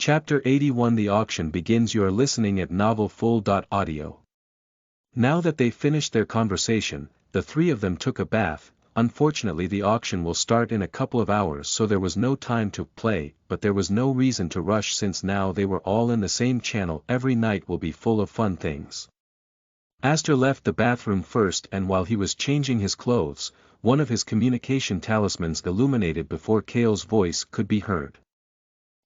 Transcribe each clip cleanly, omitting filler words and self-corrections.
Chapter 81 The auction begins. You are listening at novelfull.audio. Now that they finished their conversation, the three of them took a bath. Unfortunately, the auction will start in a couple of hours, so there was no time to play, but there was no reason to rush since now they were all in the same channel. Every night will be full of fun things. Aster left the bathroom first, and while he was changing his clothes, one of his communication talismans illuminated before Kale's voice could be heard.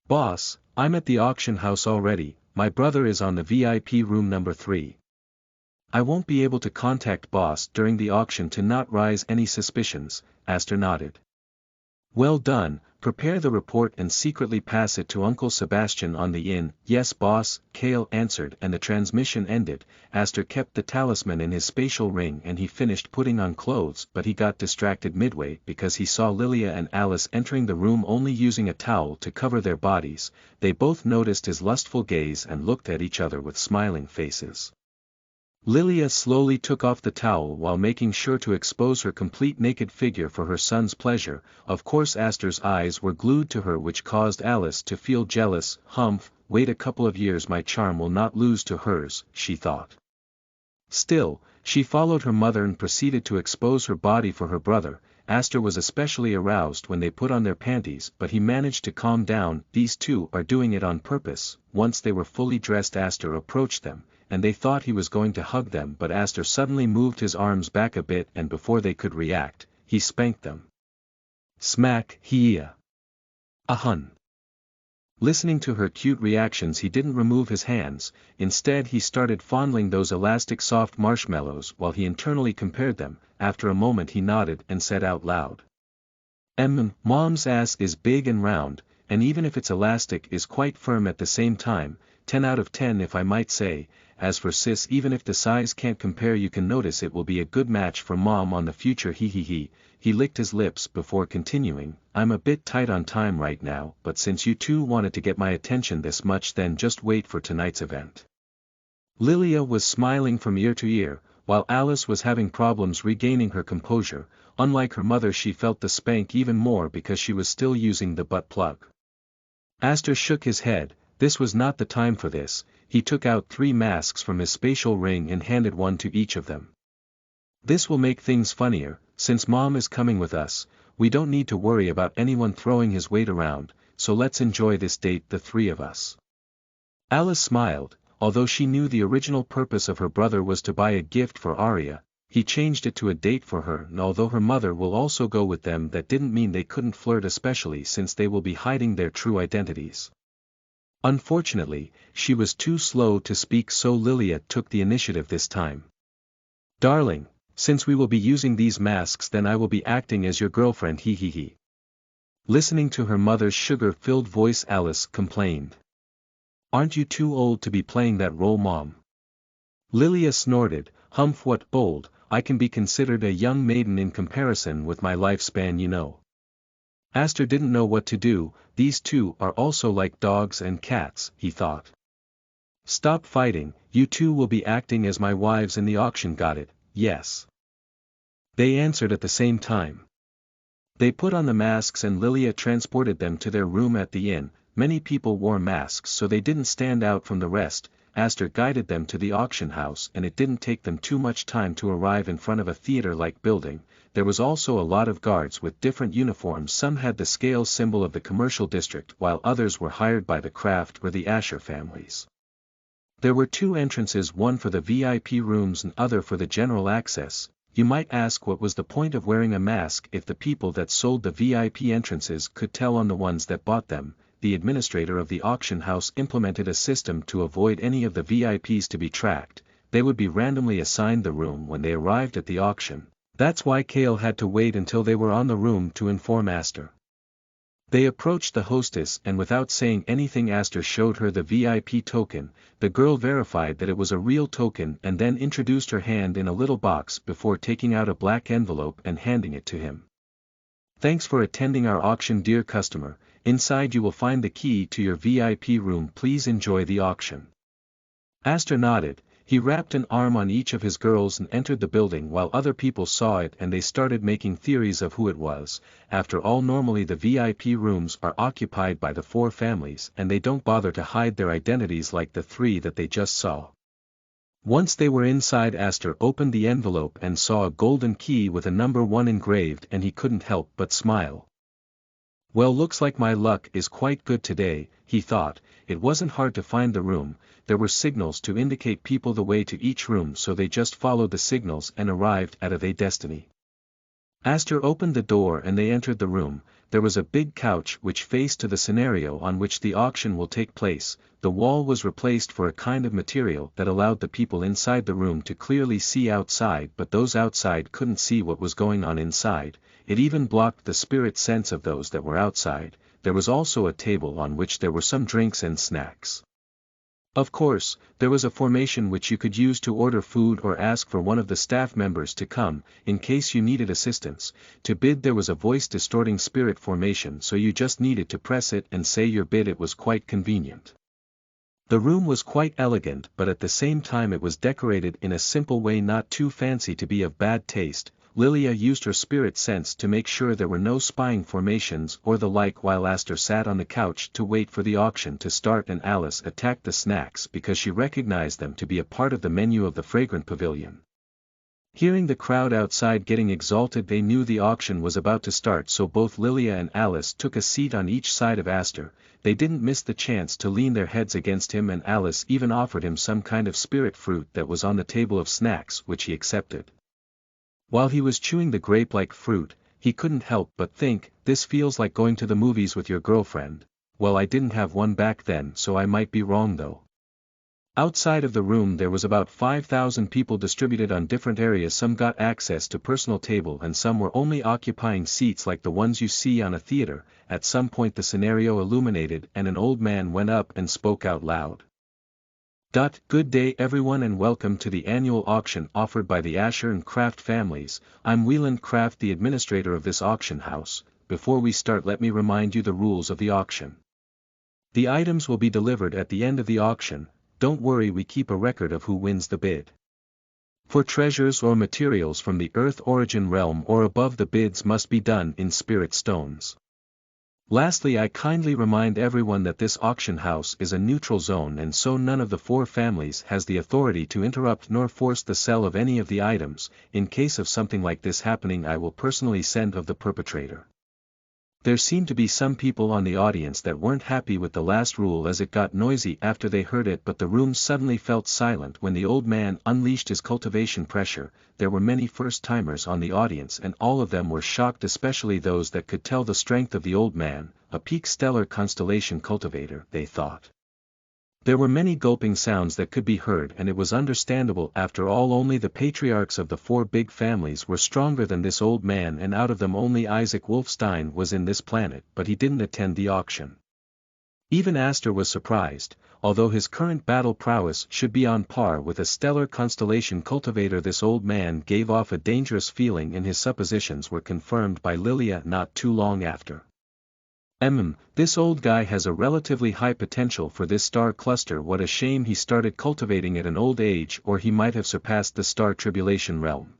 "Boss, I'm at the auction house already. My brother is on the VIP room number 3. I won't be able to contact boss during the auction to not raise any suspicions." Aster nodded. "Well done, prepare the report and secretly pass it to Uncle Sebastian on the inn." "Yes boss," Kale answered, and the transmission ended. Aster kept the talisman in his spatial ring and he finished putting on clothes, but he got distracted midway because he saw Lilia and Alice entering the room only using a towel to cover their bodies. They both noticed his lustful gaze and looked at each other with smiling faces. Lilia slowly took off the towel while making sure to expose her complete naked figure for her son's pleasure. Of course Aster's eyes were glued to her, which caused Alice to feel jealous. "Humph, wait a couple of years, my charm will not lose to hers," she thought. Still, she followed her mother and proceeded to expose her body for her brother. Aster was especially aroused when they put on their panties, but he managed to calm down. These two are doing it on purpose. Once they were fully dressed, Aster approached them, and they thought he was going to hug them, but Aster suddenly moved his arms back a bit, and before they could react, he spanked them. Smack. "Hee-ya. Ahun." Listening to her cute reactions, he didn't remove his hands. Instead he started fondling those elastic soft marshmallows while he internally compared them. After a moment he nodded and said out loud, Mom's ass is big and round, and even if it's elastic is quite firm at the same time. 10 out of 10 if I might say. As for sis, even if the size can't compare, you can notice it will be a good match for mom on the future. He licked his lips before continuing, "I'm a bit tight on time right now, but since you two wanted to get my attention this much, then just wait for tonight's event." Lilia was smiling from ear to ear, while Alice was having problems regaining her composure. Unlike her mother, she felt the spank even more because she was still using the butt plug. Aster shook his head. This was not the time for this. He took out 3 masks from his spatial ring and handed one to each of them. "This will make things funnier. Since mom is coming with us, we don't need to worry about anyone throwing his weight around, so let's enjoy this date, the 3 of us." Alice smiled. Although she knew the original purpose of her brother was to buy a gift for Arya, he changed it to a date for her, and although her mother will also go with them, that didn't mean they couldn't flirt, especially since they will be hiding their true identities. Unfortunately, she was too slow to speak, so Lilia took the initiative this time. "Darling, since we will be using these masks, then I will be acting as your girlfriend." Listening to her mother's sugar-filled voice, Alice complained, "Aren't you too old to be playing that role, Mom?" Lilia snorted, "Humph, what bold, I can be considered a young maiden in comparison with my lifespan, you know." Aster didn't know what to do. These two are also like dogs and cats, he thought. "Stop fighting, you two will be acting as my wives in the auction, got it?" "Yes." They answered at the same time. They put on the masks and Lilia transported them to their room at the inn. Many people wore masks, so they didn't stand out from the rest. Aster guided them to the auction house, and it didn't take them too much time to arrive in front of a theater-like building. There was also a lot of guards with different uniforms. Some had the scale symbol of the commercial district, while others were hired by the Kraft or the Asher families. There were 2 entrances, one for the VIP rooms and other for the general access. You might ask, what was the point of wearing a mask if the people that sold the VIP entrances could tell on the ones that bought them? The administrator of the auction house implemented a system to avoid any of the VIPs to be tracked. They would be randomly assigned the room when they arrived at the auction. That's why Kale had to wait until they were on the room to inform Aster. They approached the hostess, and without saying anything, Aster showed her the VIP token. The girl verified that it was a real token and then introduced her hand in a little box before taking out a black envelope and handing it to him. "Thanks for attending our auction, dear customer. Inside you will find the key to your VIP room. Please enjoy the auction." Aster nodded. He wrapped an arm on each of his girls and entered the building while other people saw it and they started making theories of who it was. After all, normally the VIP rooms are occupied by the 4 families and they don't bother to hide their identities like the 3 that they just saw. Once they were inside, Astor opened the envelope and saw a golden key with a number 1 engraved and he couldn't help but smile. Well, looks like my luck is quite good today, he thought. It wasn't hard to find the room, there were signals to indicate people the way to each room, so they just followed the signals and arrived at their destiny. Astor opened the door and they entered the room. There was a big couch which faced to the scenario on which the auction will take place. The wall was replaced for a kind of material that allowed the people inside the room to clearly see outside, but those outside couldn't see what was going on inside. It even blocked the spirit sense of those that were outside. There was also a table on which there were some drinks and snacks. Of course, there was a formation which you could use to order food or ask for one of the staff members to come, in case you needed assistance. To bid, there was a voice distorting spirit formation, so you just needed to press it and say your bid. It was quite convenient. The room was quite elegant, but at the same time it was decorated in a simple way, not too fancy to be of bad taste. Lilia used her spirit sense to make sure there were no spying formations or the like while Astor sat on the couch to wait for the auction to start, and Alice attacked the snacks because she recognized them to be a part of the menu of the fragrant pavilion. Hearing the crowd outside getting exalted, they knew the auction was about to start, so both Lilia and Alice took a seat on each side of Astor. They didn't miss the chance to lean their heads against him, and Alice even offered him some kind of spirit fruit that was on the table of snacks, which he accepted. While he was chewing the grape-like fruit, he couldn't help but think, this feels like going to the movies with your girlfriend. Well, I didn't have one back then, so I might be wrong though. Outside of the room there was about 5,000 people distributed on different areas. Some got access to personal table and some were only occupying seats like the ones you see on a theater. At some point the scenario illuminated and an old man went up and spoke out loud. Good day everyone and welcome to the annual auction offered by the Asher and Kraft families. I'm Wieland Kraft, the administrator of this auction house. Before we start, let me remind you the rules of the auction. The items will be delivered at the end of the auction. Don't worry, we keep a record of who wins the bid. For treasures or materials from the Earth origin realm or above, the bids must be done in spirit stones. Lastly, I kindly remind everyone that this auction house is a neutral zone, and so none of the 4 families has the authority to interrupt nor force the sale of any of the items. In case of something like this happening, I will personally send of the perpetrator. There seemed to be some people on the audience that weren't happy with the last rule as it got noisy after they heard it, but the room suddenly felt silent when the old man unleashed his cultivation pressure. There were many first-timers on the audience and all of them were shocked, especially those that could tell the strength of the old man, a peak stellar constellation cultivator, they thought. There were many gulping sounds that could be heard, and it was understandable. After all, only the patriarchs of the 4 big families were stronger than this old man, and out of them only Isaac Wolfstein was in this planet, but he didn't attend the auction. Even Astor was surprised. Although his current battle prowess should be on par with a stellar constellation cultivator, this old man gave off a dangerous feeling, and his suppositions were confirmed by Lilia not too long after. This old guy has a relatively high potential for this star cluster. What a shame he started cultivating at an old age, or he might have surpassed the star tribulation realm.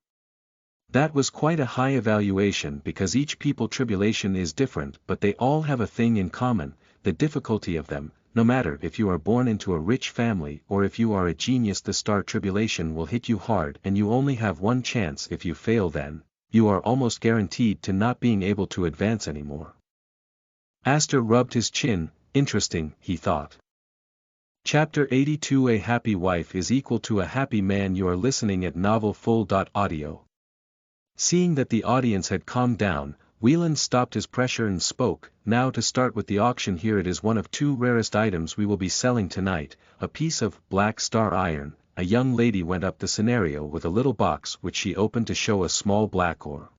That was quite a high evaluation because each people tribulation is different, but they all have a thing in common, the difficulty of them. No matter if you are born into a rich family or if you are a genius, the star tribulation will hit you hard and you only have one chance. If you fail, then you are almost guaranteed to not being able to advance anymore. Astor rubbed his chin. Interesting, he thought. Chapter 82: A happy wife is equal to a happy man. You are listening at novelfull.audio. Seeing that the audience had calmed down, Wieland stopped his pressure and spoke. Now to start with the auction, here it is one of 2 rarest items we will be selling tonight, a piece of black star iron. A young lady went up the scenario with a little box which she opened to show a small black ore.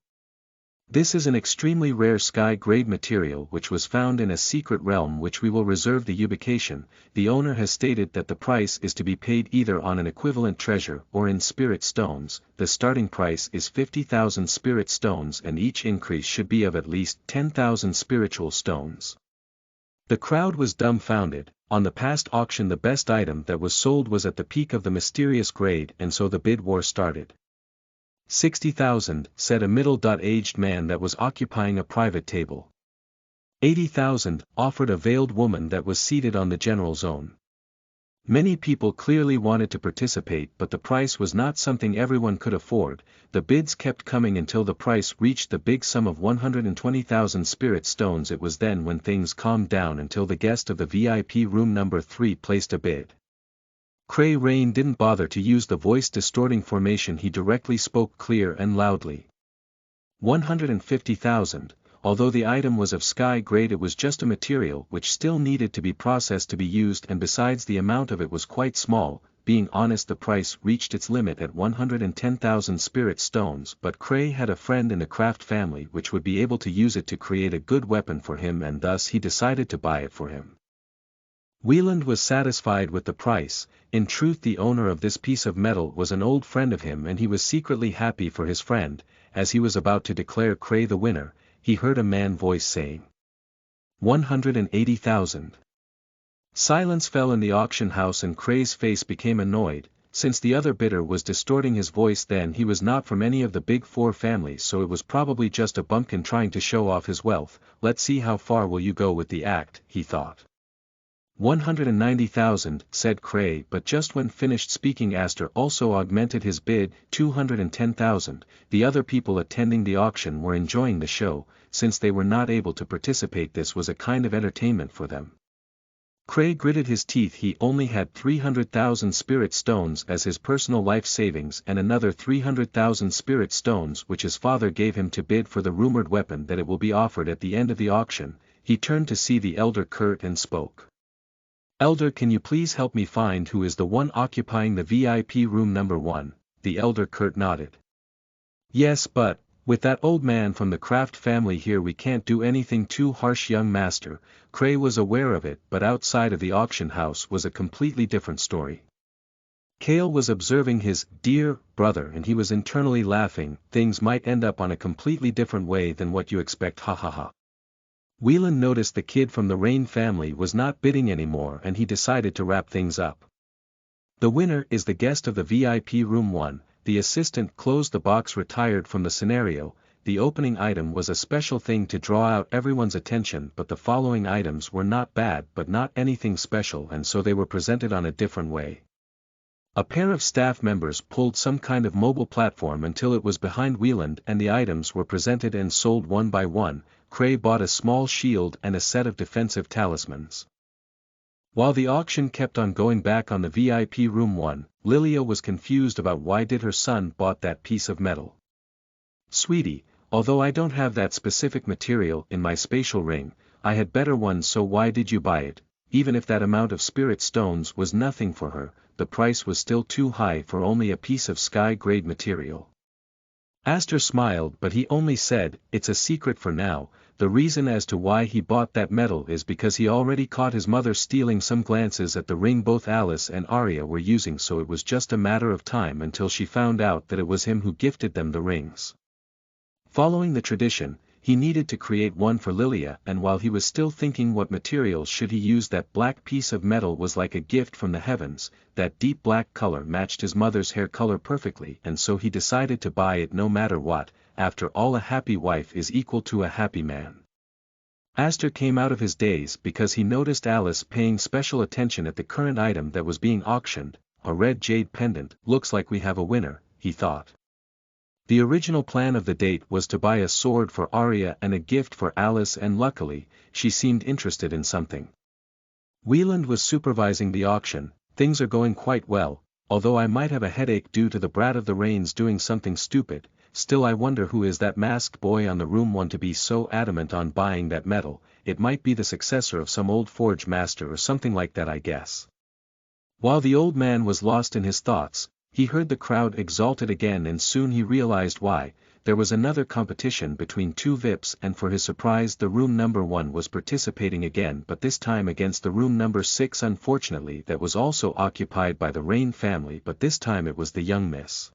This is an extremely rare sky-grade material which was found in a secret realm which we will reserve the ubication. The owner has stated that the price is to be paid either on an equivalent treasure or in spirit stones. The starting price is 50,000 spirit stones and each increase should be of at least 10,000 spiritual stones. The crowd was dumbfounded. On the past auction the best item that was sold was at the peak of the mysterious grade, and so the bid war started. 60,000, said a middle-aged man that was occupying a private table. 80,000, offered a veiled woman that was seated on the general zone. Many people clearly wanted to participate, but the price was not something everyone could afford. The bids kept coming until the price reached the big sum of 120,000 spirit stones. It was then when things calmed down until the guest of the VIP room number 3 placed a bid. Cray Rain didn't bother to use the voice-distorting formation. He directly spoke clear and loudly. 150,000. Although the item was of sky grade, it was just a material which still needed to be processed to be used, and besides the amount of it was quite small. Being honest, the price reached its limit at 110,000 spirit stones, but Cray had a friend in the Craft family which would be able to use it to create a good weapon for him, and thus he decided to buy it for him. Wieland was satisfied with the price. In truth, the owner of this piece of metal was an old friend of him, and he was secretly happy for his friend. As he was about to declare Cray the winner, he heard a man's voice saying, 180,000. Silence fell in the auction house and Cray's face became annoyed. Since the other bidder was distorting his voice, then he was not from any of the big four families, so it was probably just a bumpkin trying to show off his wealth. Let's see how far will you go with the act, he thought. 190,000, said Cray, but just when finished speaking Astor also augmented his bid, 210,000. The other people attending the auction were enjoying the show. Since they were not able to participate, this was a kind of entertainment for them. Cray gritted his teeth. He only had 300,000 spirit stones as his personal life savings, and another 300,000 spirit stones which his father gave him to bid for the rumored weapon that it will be offered at the end of the auction. He turned to see the elder Kurt and spoke. Elder, can you please help me find who is the one occupying the VIP room number 1? The elder Kurt nodded. Yes, but, with that old man from the Craft family here, we can't do anything too harsh, young master. Cray was aware of it, but outside of the auction house was a completely different story. Cale was observing his dear brother, and he was internally laughing. Things might end up on a completely different way than what you expect, ha ha ha. Wieland noticed the kid from the Rain family was not bidding anymore, and he decided to wrap things up. The winner is the guest of the VIP room 1. The assistant closed the box, retired from the scenario. The opening item was a special thing to draw out everyone's attention, but the following items were not bad but not anything special, and so they were presented on a different way. A pair of staff members pulled some kind of mobile platform until it was behind Wieland, and the items were presented and sold one by one. Cray bought a small shield and a set of defensive talismans. While the auction kept on going back on the VIP room 1, Lilia was confused about why did her son bought that piece of metal. Sweetie, although I don't have that specific material in my spatial ring, I had better one, so why did you buy it? Even if that amount of spirit stones was nothing for her, the price was still too high for only a piece of sky-grade material. Astor smiled, but he only said, it's a secret for now. The reason as to why he bought that metal is because he already caught his mother stealing some glances at the ring both Alice and Arya were using, so it was just a matter of time until she found out that it was him who gifted them the rings. Following the tradition, he needed to create one for Lilia, and while he was still thinking what material should he use, that black piece of metal was like a gift from the heavens. That deep black color matched his mother's hair color perfectly, and so he decided to buy it no matter what. After all, a happy wife is equal to a happy man. Astor came out of his daze because he noticed Alice paying special attention at the current item that was being auctioned, a red jade pendant. Looks like we have a winner, he thought. The original plan of the date was to buy a sword for Arya and a gift for Alice, and luckily, she seemed interested in something. Wieland was supervising the auction. Things are going quite well, although I might have a headache due to the brat of the Rains doing something stupid. Still, I wonder who is that masked boy on the room 1 to be so adamant on buying that metal. It might be the successor of some old forge master or something like that, I guess. While the old man was lost in his thoughts, he heard the crowd exalted again, and soon he realized why. There was another competition between two VIPs, and for his surprise the room number 1 was participating again, but this time against the room number 6. Unfortunately, that was also occupied by the Rain family, but this time it was the young Miss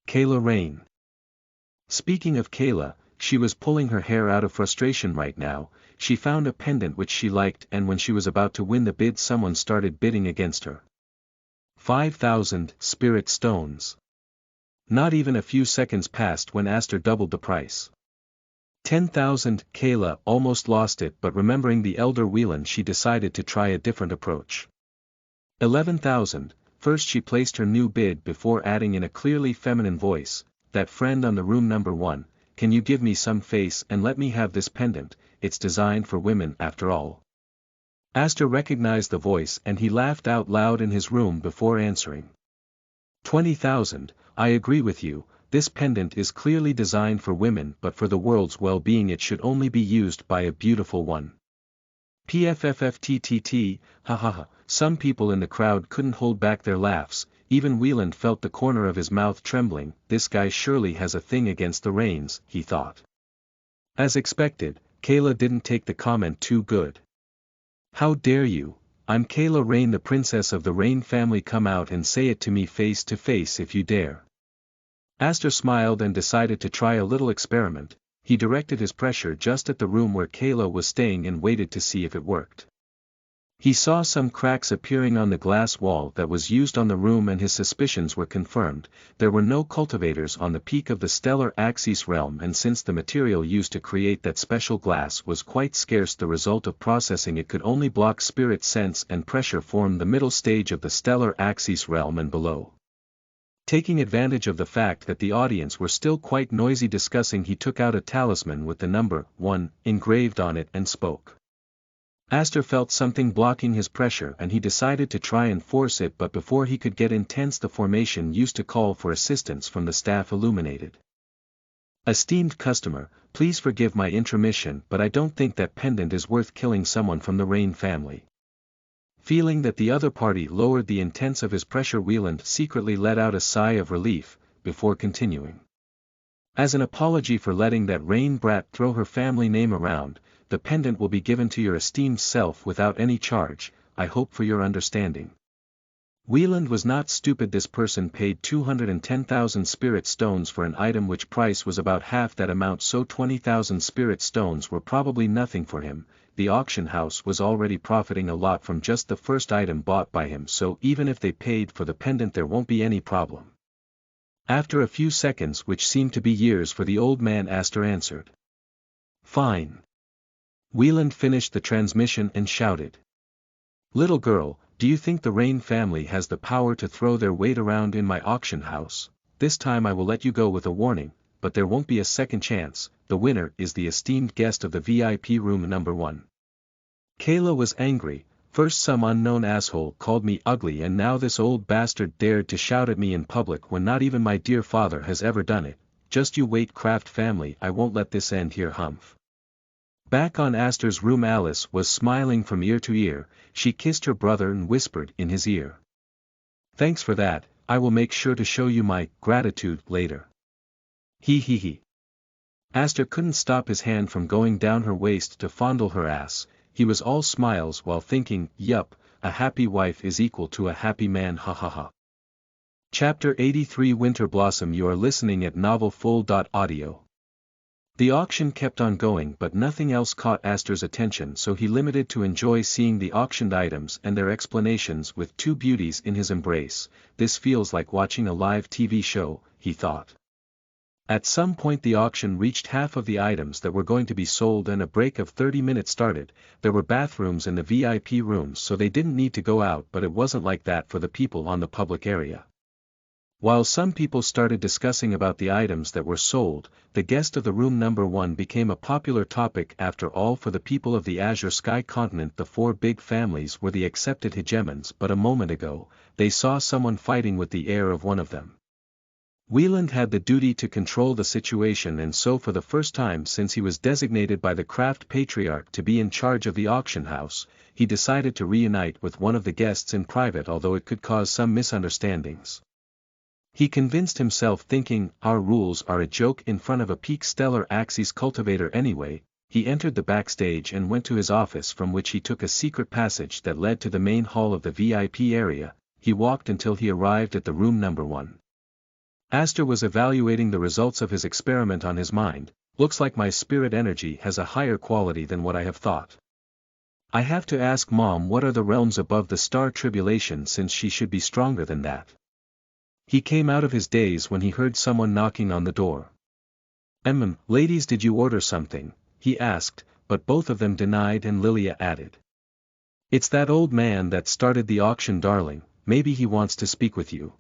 Kayla Rain. Speaking of Kayla, she was pulling her hair out of frustration right now. she found a pendant which she liked, and when she was about to win the bid someone started bidding against her. 5,000 spirit stones. Not even a few seconds passed when Aster doubled the price. 10,000, Kayla almost lost it, but remembering the elder Wieland she decided to try a different approach. 11,000, first she placed her new bid before adding in a clearly feminine voice, "That friend on the room number 1, can you give me some face and let me have this pendant, it's designed for women after all." Aster recognized the voice and he laughed out loud in his room before answering. 20,000, I agree with you, this pendant is clearly designed for women, but for the world's well-being it should only be used by a beautiful one. PFFFTTT, hahaha, some people in the crowd couldn't hold back their laughs, even Wieland felt the corner of his mouth trembling. This guy surely has a thing against the Rains, he thought. As expected, Kayla didn't take the comment too good. "How dare you? I'm Kayla Rain, the princess of the Rain family, come out and say it to me face to face if you dare." Aster smiled and decided to try a little experiment. He directed his pressure just at the room where Kayla was staying and waited to see if it worked. He saw some cracks appearing on the glass wall that was used on the room and his suspicions were confirmed. There were no cultivators on the peak of the stellar axis realm, and since the material used to create that special glass was quite scarce, the result of processing it could only block spirit sense and pressure form the middle stage of the stellar axis realm and below. Taking advantage of the fact that the audience were still quite noisy discussing, he took out a talisman with the number 1 engraved on it and spoke. Aster felt something blocking his pressure and he decided to try and force it, but before he could get intense the formation used to call for assistance from the staff illuminated. "Esteemed customer, please forgive my intermission, but I don't think that pendant is worth killing someone from the Rain family." Feeling that the other party lowered the intense of his pressure, Wieland secretly let out a sigh of relief, before continuing. "As an apology for letting that Rain brat throw her family name around, the pendant will be given to your esteemed self without any charge. I hope for your understanding." Wieland was not stupid. This person paid 210,000 spirit stones for an item which price was about half that amount, so 20,000 spirit stones were probably nothing for him. The auction house was already profiting a lot from just the first item bought by him, so even if they paid for the pendant there won't be any problem. After a few seconds, which seemed to be years for the old man, Aster answered. "Fine." Wieland finished the transmission and shouted. "Little girl, do you think the Rain family has the power to throw their weight around in my auction house? This time I will let you go with a warning, but there won't be a second chance. The winner is the esteemed guest of the VIP room number 1. Kayla was angry. First some unknown asshole called me ugly, and now this old bastard dared to shout at me in public when not even my dear father has ever done it. Just you wait, Kraft family, I won't let this end here, humph." Back on Aster's room, Alice was smiling from ear to ear. She kissed her brother and whispered in his ear. "Thanks for that, I will make sure to show you my gratitude later." He. Aster couldn't stop his hand from going down her waist to fondle her ass. He was all smiles while thinking, yup, a happy wife is equal to a happy man, ha ha ha. Chapter 83 Winter Blossom. You are listening at novelfull.audio. The auction kept on going, but nothing else caught Aster's attention, so he limited to enjoy seeing the auctioned items and their explanations with two beauties in his embrace. This feels like watching a live TV show, he thought. At some point the auction reached half of the items that were going to be sold and a break of 30 minutes started. There were bathrooms in the VIP rooms, so they didn't need to go out, but it wasn't like that for the people on the public area. While some people started discussing about the items that were sold, the guest of the room number 1 became a popular topic. After all, for the people of the Azure Sky continent, the 4 big families were the accepted hegemons, but a moment ago, they saw someone fighting with the heir of one of them. Wieland had the duty to control the situation, and so for the first time since he was designated by the Kraft Patriarch to be in charge of the auction house, he decided to reunite with one of the guests in private, although it could cause some misunderstandings. He convinced himself, thinking, our rules are a joke in front of a peak stellar axis cultivator anyway. He entered the backstage and went to his office, from which he took a secret passage that led to the main hall of the VIP area. He walked until he arrived at the room number 1. Aster was evaluating the results of his experiment on his mind. Looks like my spirit energy has a higher quality than what I have thought. I have to ask Mom what are the realms above the star tribulation since she should be stronger than that. He came out of his daze when he heard someone knocking on the door. Ladies, did you order something?" he asked, but both of them denied and Lilia added. "It's that old man that started the auction, darling, maybe he wants to speak with you."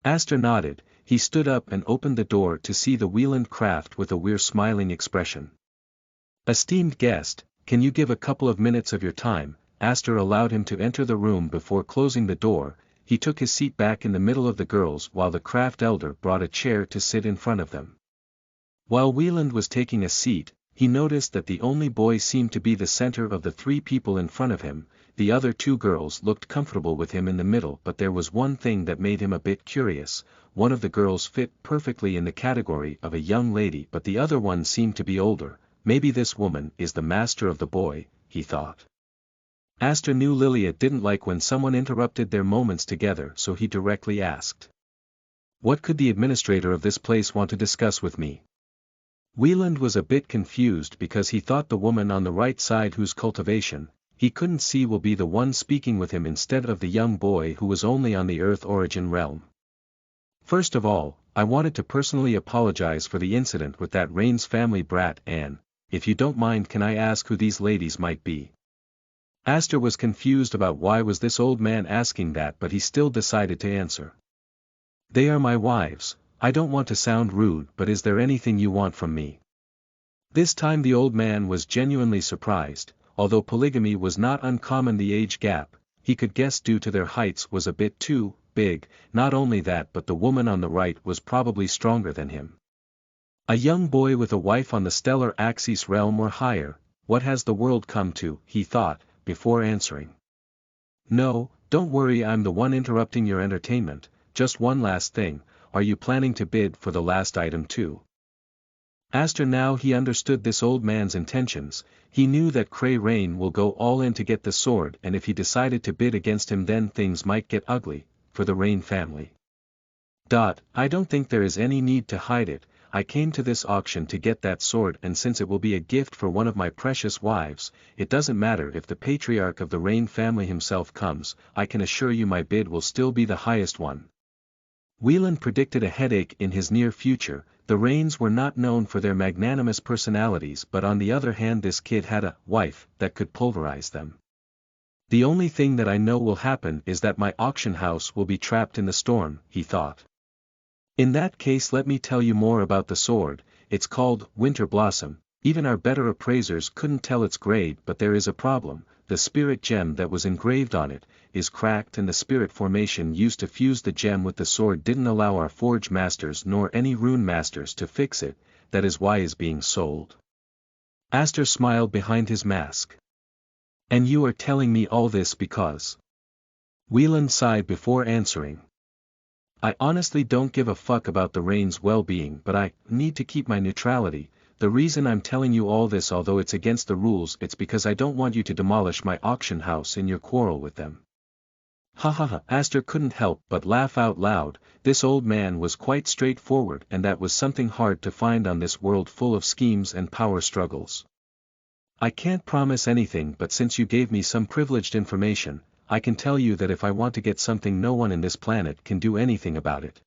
Aster nodded. He stood up and opened the door to see the Wieland craft with a weird smiling expression. "Esteemed guest, can you give a couple of minutes of your time?" Aster allowed him to enter the room before closing the door. He took his seat back in the middle of the girls while the craft elder brought a chair to sit in front of them. While Wieland was taking a seat, he noticed that the only boy seemed to be the center of the three people in front of him. The other two girls looked comfortable with him in the middle, but there was one thing that made him a bit curious. One of the girls fit perfectly in the category of a young lady, but the other one seemed to be older. Maybe this woman is the master of the boy, he thought. Aster knew Lilia didn't like when someone interrupted their moments together, so he directly asked, "What could the administrator of this place want to discuss with me?" Wieland was a bit confused because he thought the woman on the right side whose cultivation he couldn't see will be the one speaking with him instead of the young boy who was only on the Earth origin realm. "First of all, I wanted to personally apologize for the incident with that Rains family brat, and, if you don't mind, can I ask who these ladies might be?" Aster was confused about why was this old man asking that, but he still decided to answer. "They are my wives. I don't want to sound rude, but is there anything you want from me?" This time the old man was genuinely surprised. Although polygamy was not uncommon, the age gap, he could guess due to their heights, was a bit too big. Not only that, but the woman on the right was probably stronger than him. A young boy with a wife on the stellar axis realm or higher. What has the world come to, he thought, before answering. "No, don't worry, I'm the one interrupting your entertainment. Just one last thing, are you planning to bid for the last item too?" Aster now he understood this old man's intentions. He knew that Cray Rain will go all in to get the sword, and if he decided to bid against him then things might get ugly, for the Rain family. "I don't think there is any need to hide it. I came to this auction to get that sword, and since it will be a gift for one of my precious wives, it doesn't matter if the patriarch of the Rain family himself comes. I can assure you my bid will still be the highest one." Wieland predicted a headache in his near future. The Rains were not known for their magnanimous personalities, but on the other hand this kid had a wife that could pulverize them. "The only thing that I know will happen is that my auction house will be trapped in the storm," he thought. "In that case let me tell you more about the sword. It's called Winter Blossom. Even our better appraisers couldn't tell its grade, but there is a problem. The spirit gem that was engraved on it is cracked, and the spirit formation used to fuse the gem with the sword didn't allow our forge masters nor any rune masters to fix it. That is why it's being sold." Aster smiled behind his mask. "And you are telling me all this because—" Wieland sighed before answering. "I honestly don't give a fuck about the Rain's well-being, but I need to keep my neutrality. The reason I'm telling you all this, although it's against the rules, it's because I don't want you to demolish my auction house in your quarrel with them." Ha ha ha! Aster couldn't help but laugh out loud. This old man was quite straightforward, and that was something hard to find on this world full of schemes and power struggles. "I can't promise anything, but since you gave me some privileged information, I can tell you that if I want to get something, no one in this planet can do anything about it."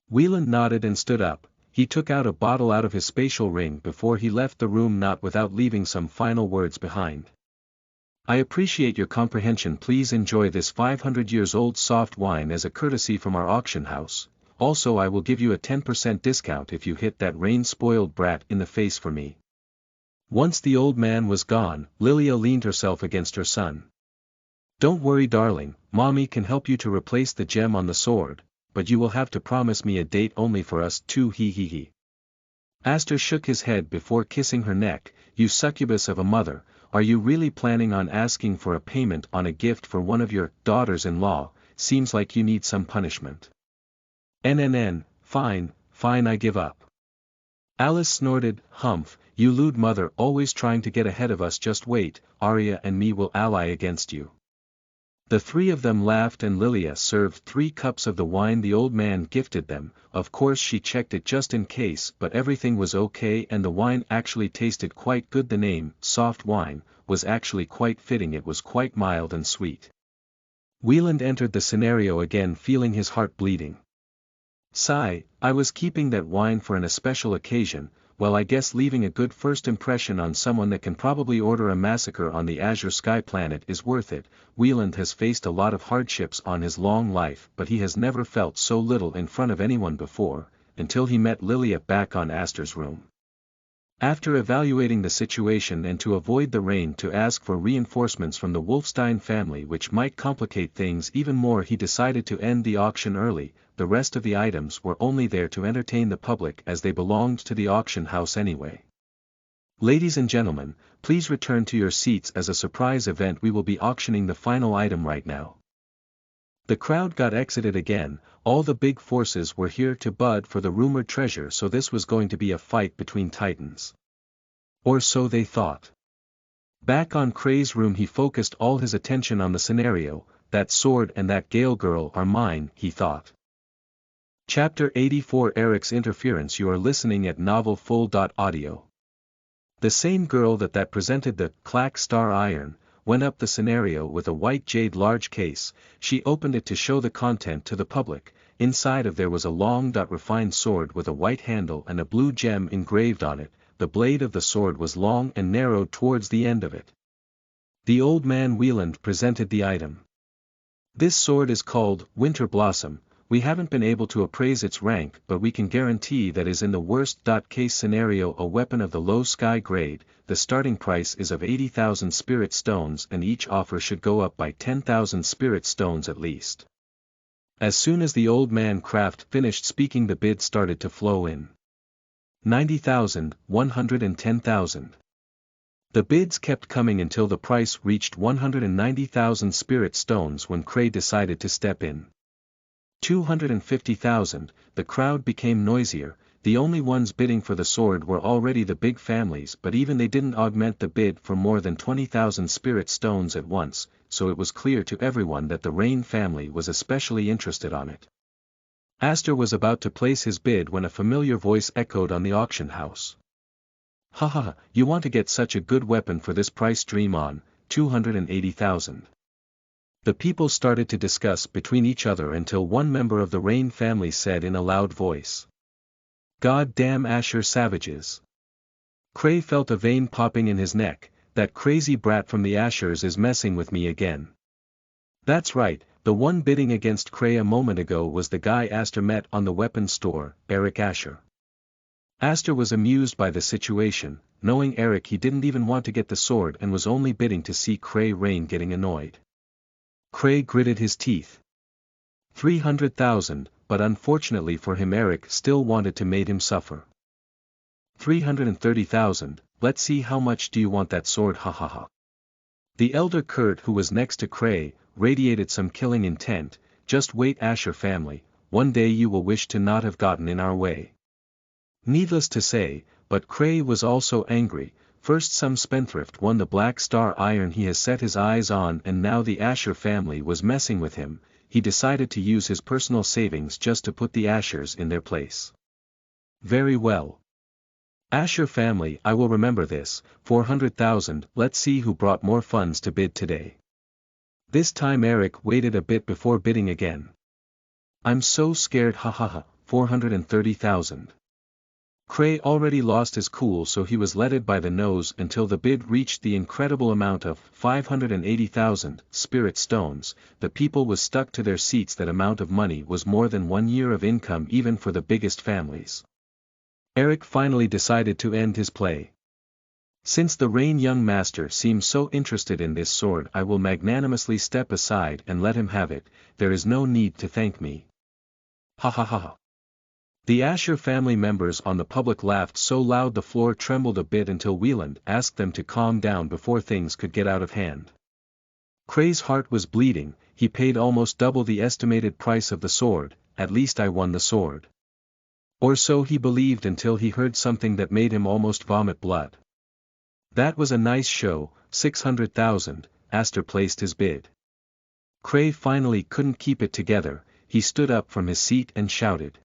Wieland nodded and stood up. He took out a bottle out of his spatial ring before he left the room, not without leaving some final words behind. "I appreciate your comprehension. Please enjoy this 500 years old soft wine as a courtesy from our auction house. Also I will give you a 10% discount if you hit that rain-spoiled brat in the face for me." Once the old man was gone, Lilia leaned herself against her son. "Don't worry darling, mommy can help you to replace the gem on the sword, but you will have to promise me a date only for us two, he. Aster shook his head before kissing her neck. "You succubus of a mother, are you really planning on asking for a payment on a gift for one of your daughters-in-law? Seems like you need some punishment." Fine, I give up." Alice snorted. "Humph, you lewd mother, always trying to get ahead of us. Just wait, Arya and me will ally against you." The three of them laughed and Lilia served 3 cups of the wine the old man gifted them. Of course she checked it just in case, but everything was okay and the wine actually tasted quite good. The name, soft wine, was actually quite fitting. It was quite mild and sweet. Wieland entered the scenario again feeling his heart bleeding. Sigh, I was keeping that wine for an especial occasion. Well, I guess leaving a good first impression on someone that can probably order a massacre on the Azure Sky planet is worth it. Wieland has faced a lot of hardships on his long life, but he has never felt so little in front of anyone before, until he met Lilia back on Astor's room. After evaluating the situation and to avoid the rain to ask for reinforcements from the Wolfstein family which might complicate things even more, he decided to end the auction early. The rest of the items were only there to entertain the public as they belonged to the auction house anyway. Ladies and gentlemen, please return to your seats as a surprise event. We will be auctioning the final item right now. The crowd got exited again. All the big forces were here to bid for the rumored treasure, so this was going to be a fight between titans. Or so they thought. Back on Kray's room he focused all his attention on the scenario. That sword and that Gale girl are mine, he thought. Chapter 84 Eric's Interference. You are listening at novelfull.audio. The same girl that presented the Clack Star Iron went up the scenario with a white jade large case. She opened it to show the content to the public. Inside of there was a long refined sword with a white handle and a blue gem engraved on it. The blade of the sword was long and narrowed towards the end of it. The old man Wieland presented the item. This sword is called Winter Blossom. We haven't been able to appraise its rank, but we can guarantee that is in the worst-case scenario a weapon of the low sky grade. The starting price is of 80,000 spirit stones and each offer should go up by 10,000 spirit stones at least. As soon as the old man Kraft finished speaking, the bid started to flow in. 90,000, 110,000. The bids kept coming until the price reached 190,000 spirit stones when Kray decided to step in. 250,000, the crowd became noisier. The only ones bidding for the sword were already the big families, but even they didn't augment the bid for more than 20,000 spirit stones at once, so it was clear to everyone that the Rain family was especially interested on it. Astor was about to place his bid when a familiar voice echoed on the auction house. Haha, you want to get such a good weapon for this price? Dream on, 280,000. The people started to discuss between each other until one member of the Rain family said in a loud voice. God damn Asher savages. Kray felt a vein popping in his neck. That crazy brat from the Ashers is messing with me again. That's right, the one bidding against Kray a moment ago was the guy Astor met on the weapons store, Eric Asher. Astor was amused by the situation. Knowing Eric, he didn't even want to get the sword and was only bidding to see Kray Rain getting annoyed. Kray gritted his teeth. 300,000, but unfortunately for him Eric still wanted to make him suffer. 330,000, let's see how much do you want that sword? Ha ha ha. The elder Kurt, who was next to Kray, radiated some killing intent. Just wait, Asher family, one day you will wish to not have gotten in our way. Needless to say, but Kray was also angry. First some spendthrift won the Black Star Iron he has set his eyes on, and now the Asher family was messing with him. He decided to use his personal savings just to put the Ashers in their place. Very well. Asher family, I will remember this. 400,000, let's see who brought more funds to bid today. This time Eric waited a bit before bidding again. I'm so scared, ha ha ha, 430,000. Kray already lost his cool, so he was led by the nose until the bid reached the incredible amount of 580,000 spirit stones. The people was stuck to their seats. That amount of money was more than 1 year of income even for the biggest families. Eric finally decided to end his play. Since the Rain young master seems so interested in this sword, I will magnanimously step aside and let him have it. There is no need to thank me. Ha ha ha ha. The Asher family members on the public laughed so loud the floor trembled a bit until Wieland asked them to calm down before things could get out of hand. Kray's heart was bleeding. He paid almost double the estimated price of the sword. At least I won the sword. Or so he believed until he heard something that made him almost vomit blood. That was a nice show. 600,000, Astor placed his bid. Cray finally couldn't keep it together, he stood up from his seat and shouted.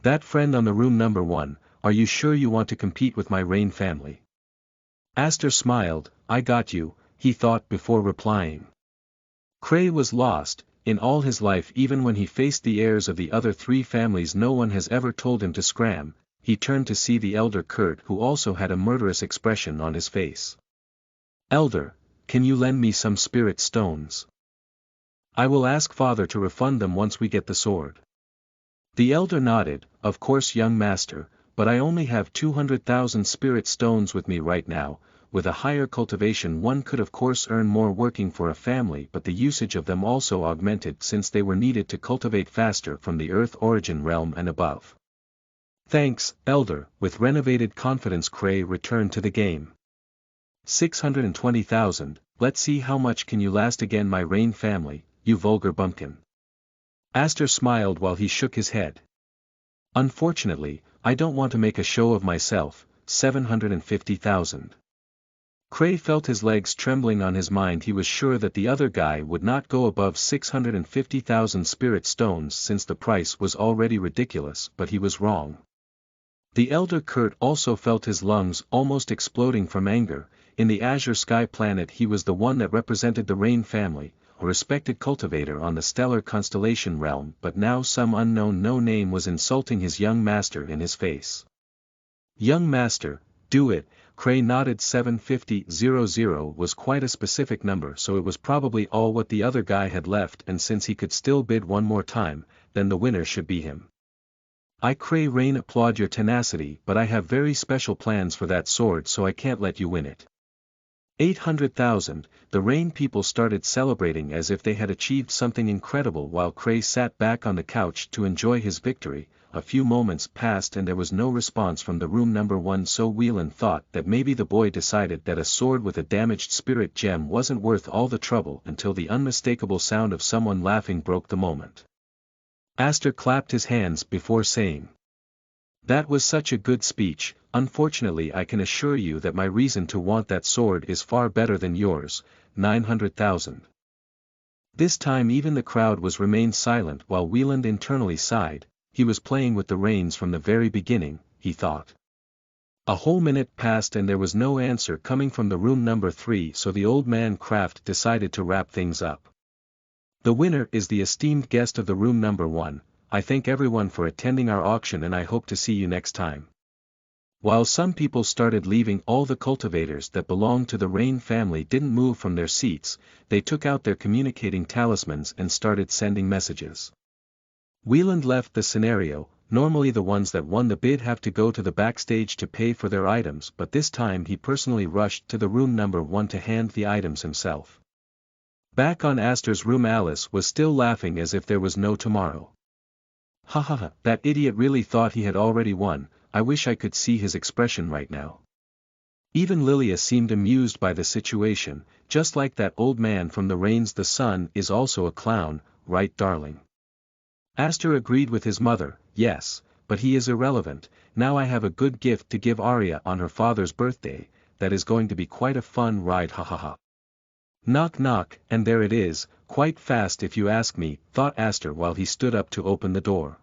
That friend on the room number 1, are you sure you want to compete with my Rain family? Aster smiled, I got you, he thought before replying. Cray was lost. In all his life, even when he faced the heirs of the other 3 families, no one has ever told him to scram. He turned to see the elder Kurt, who also had a murderous expression on his face. Elder, can you lend me some spirit stones? I will ask father to refund them once we get the sword. The elder nodded, of course young master, but I only have 200,000 spirit stones with me right now. With a higher cultivation one could of course earn more working for a family, but the usage of them also augmented since they were needed to cultivate faster from the earth origin realm and above. Thanks, elder. With renovated confidence Cray returned to the game. 620,000, let's see how much can you last again my Rain family, you vulgar bumpkin. Aster smiled while he shook his head. Unfortunately, I don't want to make a show of myself, 750,000. Cray felt his legs trembling on his mind. He was sure that the other guy would not go above 650,000 spirit stones since the price was already ridiculous, but he was wrong. The elder Kurt also felt his lungs almost exploding from anger. In the Azure Sky planet he was the one that represented the Rain family, a respected cultivator on the stellar constellation realm, but now some unknown no-name was insulting his young master in his face. Young master, do it. Cray nodded. 750,000 was quite a specific number, so it was probably all what the other guy had left, and since he could still bid one more time, then the winner should be him. I Cray Rain applaud your tenacity, but I have very special plans for that sword, so I can't let you win it. 800,000, the Rain people started celebrating as if they had achieved something incredible while Cray sat back on the couch to enjoy his victory. A few moments passed and there was no response from the room number 1, so Wieland thought that maybe the boy decided that a sword with a damaged spirit gem wasn't worth all the trouble until the unmistakable sound of someone laughing broke the moment. Aster clapped his hands before saying, that was such a good speech. Unfortunately I can assure you that my reason to want that sword is far better than yours, 900,000. This time even the crowd remained silent while Wieland internally sighed. He was playing with the reins from the very beginning, he thought. A whole minute passed and there was no answer coming from the room number 3, so the old man Kraft decided to wrap things up. The winner is the esteemed guest of the room number 1. I thank everyone for attending our auction and I hope to see you next time. While some people started leaving, all the cultivators that belonged to the Rain family didn't move from their seats. They took out their communicating talismans and started sending messages. Wieland left the scenario. Normally the ones that won the bid have to go to the backstage to pay for their items, but this time he personally rushed to the room number 1 to hand the items himself. Back on Aster's room Alice was still laughing as if there was no tomorrow. Ha ha ha, that idiot really thought he had already won. I wish I could see his expression right now. Even Lilia seemed amused by the situation, just like that old man from the Rains. The sun is also a clown, right darling? Aster agreed with his mother, yes, but he is irrelevant. Now I have a good gift to give Arya on her father's birthday, that is going to be quite a fun ride, ha ha ha. Knock knock, and there it is, quite fast if you ask me, thought Aster while he stood up to open the door.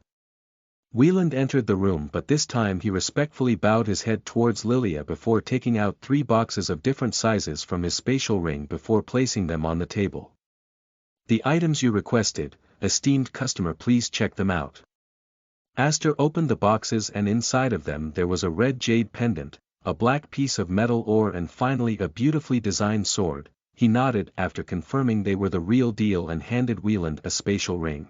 Wieland entered the room, but this time he respectfully bowed his head towards Lilia before taking out 3 boxes of different sizes from his spatial ring before placing them on the table. The items you requested, esteemed customer, please check them out. Aster opened the boxes and inside of them there was a red jade pendant, a black piece of metal ore and finally a beautifully designed sword. He nodded after confirming they were the real deal and handed Wieland a spatial ring.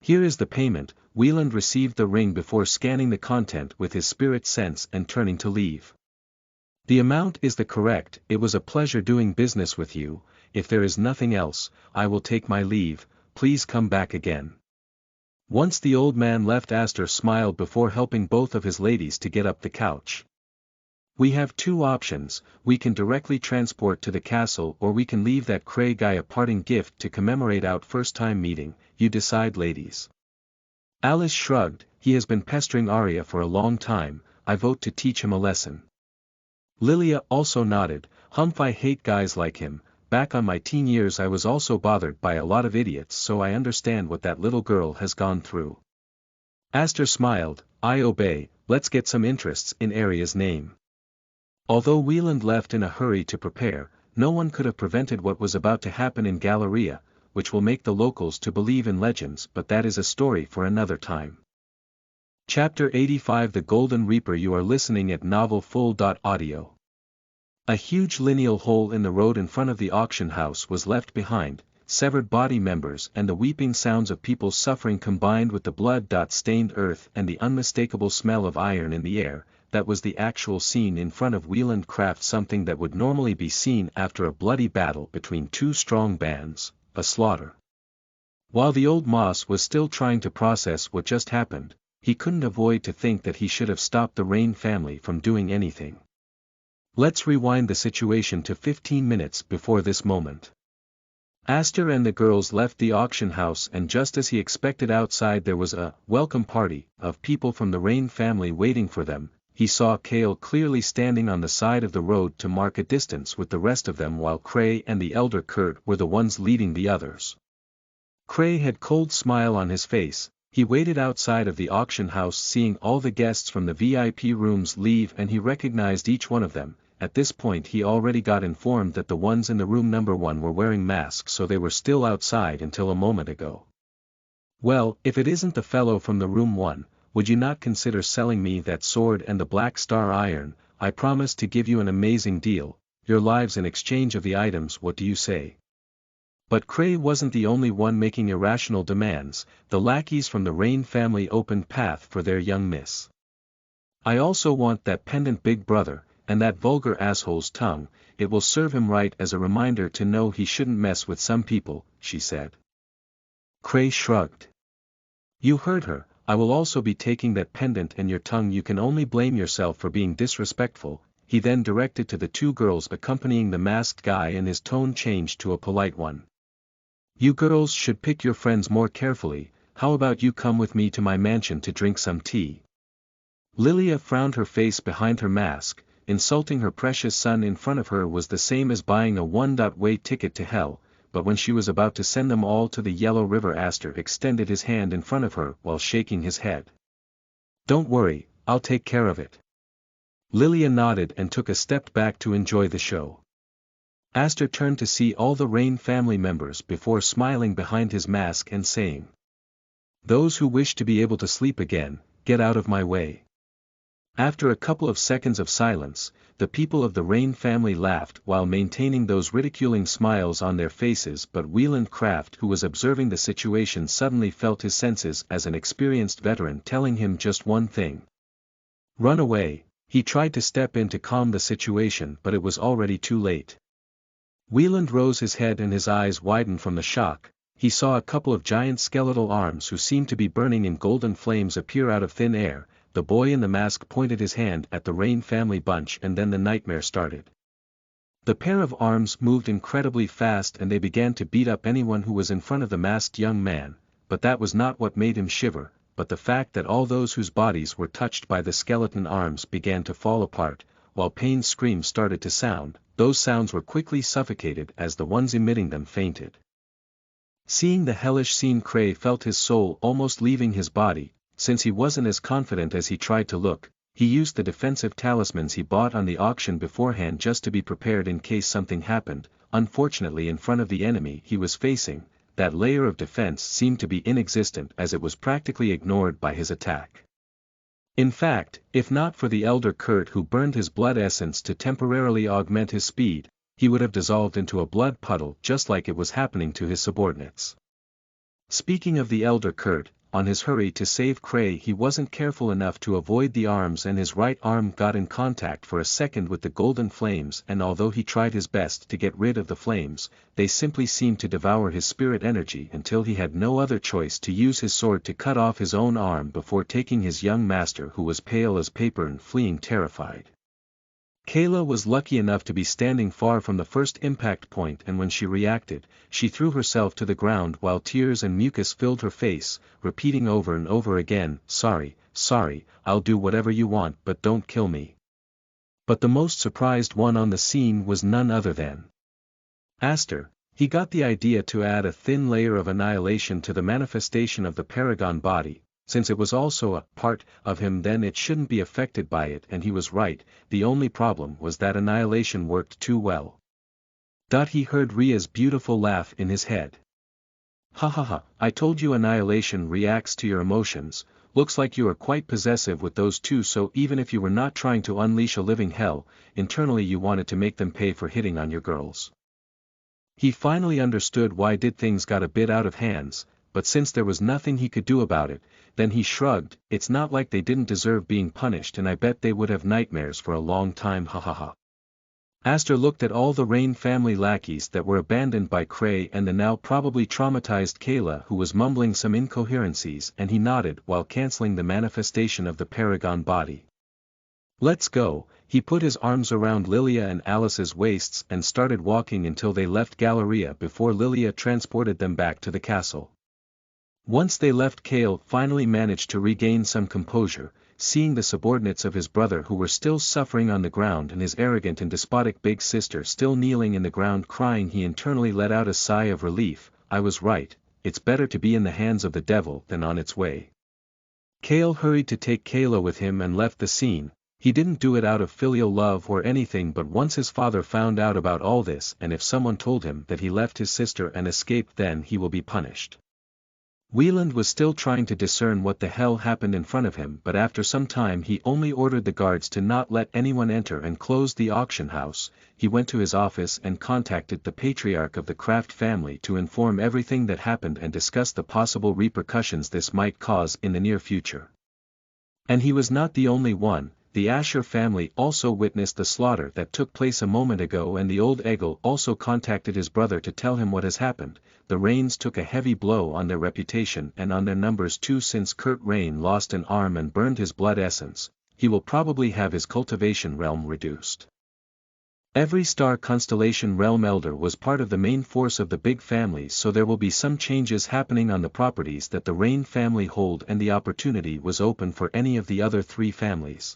Here is the payment. Wieland received the ring before scanning the content with his spirit sense and turning to leave. The amount is the correct. It was a pleasure doing business with you. If there is nothing else, I will take my leave. Please come back again. Once the old man left, Aster smiled before helping both of his ladies to get up the couch. We have 2 options. We can directly transport to the castle or we can leave that Cray guy a parting gift to commemorate our first time meeting. You decide, ladies. Alice shrugged. He has been pestering Arya for a long time. I vote to teach him a lesson. Lilia also nodded. Humph, I hate guys like him. back on my teen years I was also bothered by a lot of idiots, so I understand what that little girl has gone through. Aster smiled. I obey. Let's get some interests in Aria's name. Although Wieland left in a hurry to prepare, no one could have prevented what was about to happen in Galleria, which will make the locals to believe in legends, but that is a story for another time. Chapter 85 The Golden Reaper. You are listening at novelfull.audio. A huge lineal hole in the road in front of the auction house was left behind, severed body members and the weeping sounds of people suffering combined with the blood-stained earth and the unmistakable smell of iron in the air. That was the actual scene in front of Wieland Craft, something that would normally be seen after a bloody battle between two strong bands, a slaughter. While the old Moss was still trying to process what just happened, he couldn't avoid to think that he should have stopped the Rain family from doing anything. Let's rewind the situation to 15 minutes before this moment. Aster and the girls left the auction house, and just as he expected, outside there was a welcome party of people from the Rain family waiting for them. He saw Kale clearly standing on the side of the road to mark a distance with the rest of them, while Cray and the elder Kurt were the ones leading the others. Cray had a cold smile on his face. He waited outside of the auction house, seeing all the guests from the VIP rooms leave, and he recognized each one of them. At this point he already got informed that the ones in the room number 1 were wearing masks, so they were still outside until a moment ago. Well, if it isn't the fellow from the room 1, would you not consider selling me that sword and the Black Star iron? I promise to give you an amazing deal, your lives in exchange of the items. What do you say? But Cray wasn't the only one making irrational demands. The lackeys from the Rain family opened path for their young miss. I also want that pendant, big brother, and that vulgar asshole's tongue. It will serve him right as a reminder to know he shouldn't mess with some people, she said. Cray shrugged. You heard her. I will also be taking that pendant and your tongue. You can only blame yourself for being disrespectful. He then directed to the two girls accompanying the masked guy, and his tone changed to a polite one. You girls should pick your friends more carefully. How about you come with me to my mansion to drink some tea? Lilia frowned, her face behind her mask. Insulting her precious son in front of her was the same as buying a one-way ticket to hell, but when she was about to send them all to the Yellow River, Aster extended his hand in front of her while shaking his head. Don't worry, I'll take care of it. Lilia nodded and took a step back to enjoy the show. Aster turned to see all the Rain family members before smiling behind his mask and saying, Those who wish to be able to sleep again, get out of my way. After a couple of seconds of silence, the people of the Rain family laughed while maintaining those ridiculing smiles on their faces, but Wieland Craft, who was observing the situation, suddenly felt his senses as an experienced veteran telling him just one thing. Run away. He tried to step in to calm the situation, but it was already too late. Wieland rose his head and his eyes widened from the shock. He saw a couple of giant skeletal arms who seemed to be burning in golden flames appear out of thin air. The boy in the mask pointed his hand at the Rain family bunch, and then the nightmare started. The pair of arms moved incredibly fast and they began to beat up anyone who was in front of the masked young man, but that was not what made him shiver, but the fact that all those whose bodies were touched by the skeleton arms began to fall apart, while pain screams started to sound. Those sounds were quickly suffocated as the ones emitting them fainted. Seeing the hellish scene, Cray felt his soul almost leaving his body. Since he wasn't as confident as he tried to look, he used the defensive talismans he bought on the auction beforehand just to be prepared in case something happened. Unfortunately, in front of the enemy he was facing, that layer of defense seemed to be inexistent, as it was practically ignored by his attack. In fact, if not for the elder Kurt, who burned his blood essence to temporarily augment his speed, he would have dissolved into a blood puddle just like it was happening to his subordinates. Speaking of the elder Kurt, on his hurry to save Cray, he wasn't careful enough to avoid the arms, and his right arm got in contact for a second with the golden flames, and although he tried his best to get rid of the flames, they simply seemed to devour his spirit energy until he had no other choice to use his sword to cut off his own arm before taking his young master, who was pale as paper and fleeing terrified. Kayla was lucky enough to be standing far from the first impact point, and when she reacted, she threw herself to the ground while tears and mucus filled her face, repeating over and over again, Sorry, I'll do whatever you want, but don't kill me. But the most surprised one on the scene was none other than Aster, he got the idea to add a thin layer of annihilation to the manifestation of the paragon body. Since it was also a part of him, then it shouldn't be affected by it, and he was right. The only problem was that annihilation worked too well. He heard Ria's beautiful laugh in his head. Ha ha ha, I told you annihilation reacts to your emotions. Looks like you are quite possessive with those two, so even if you were not trying to unleash a living hell, internally you wanted to make them pay for hitting on your girls. He finally understood why things got a bit out of hands, but since there was nothing he could do about it, then he shrugged. It's not like they didn't deserve being punished, and I bet they would have nightmares for a long time, ha ha ha. Aster looked at all the Rain family lackeys that were abandoned by Cray and the now probably traumatized Kayla, who was mumbling some incoherencies, and he nodded while canceling the manifestation of the paragon body. Let's go. He put his arms around Lilia and Alice's waists and started walking until they left Galleria before Lilia transported them back to the castle. Once they left, Kale finally managed to regain some composure, seeing the subordinates of his brother who were still suffering on the ground and his arrogant and despotic big sister still kneeling in the ground crying. He internally let out a sigh of relief. I was right, it's better to be in the hands of the devil than on its way. Kale hurried to take Kayla with him and left the scene. He didn't do it out of filial love or anything, but once his father found out about all this, and if someone told him that he left his sister and escaped, then he will be punished. Wieland was still trying to discern what the hell happened in front of him, but after some time he only ordered the guards to not let anyone enter and closed the auction house. He went to his office and contacted the patriarch of the Kraft family to inform everything that happened and discuss the possible repercussions this might cause in the near future. And he was not the only one. The Asher family also witnessed the slaughter that took place a moment ago, and the old Egil also contacted his brother to tell him what has happened. The Rains took a heavy blow on their reputation and on their numbers too, since Kurt Rain lost an arm and burned his blood essence. He will probably have his cultivation realm reduced. Every star constellation realm elder was part of the main force of the big families, so there will be some changes happening on the properties that the Rain family hold, and the opportunity was open for any of the other three families.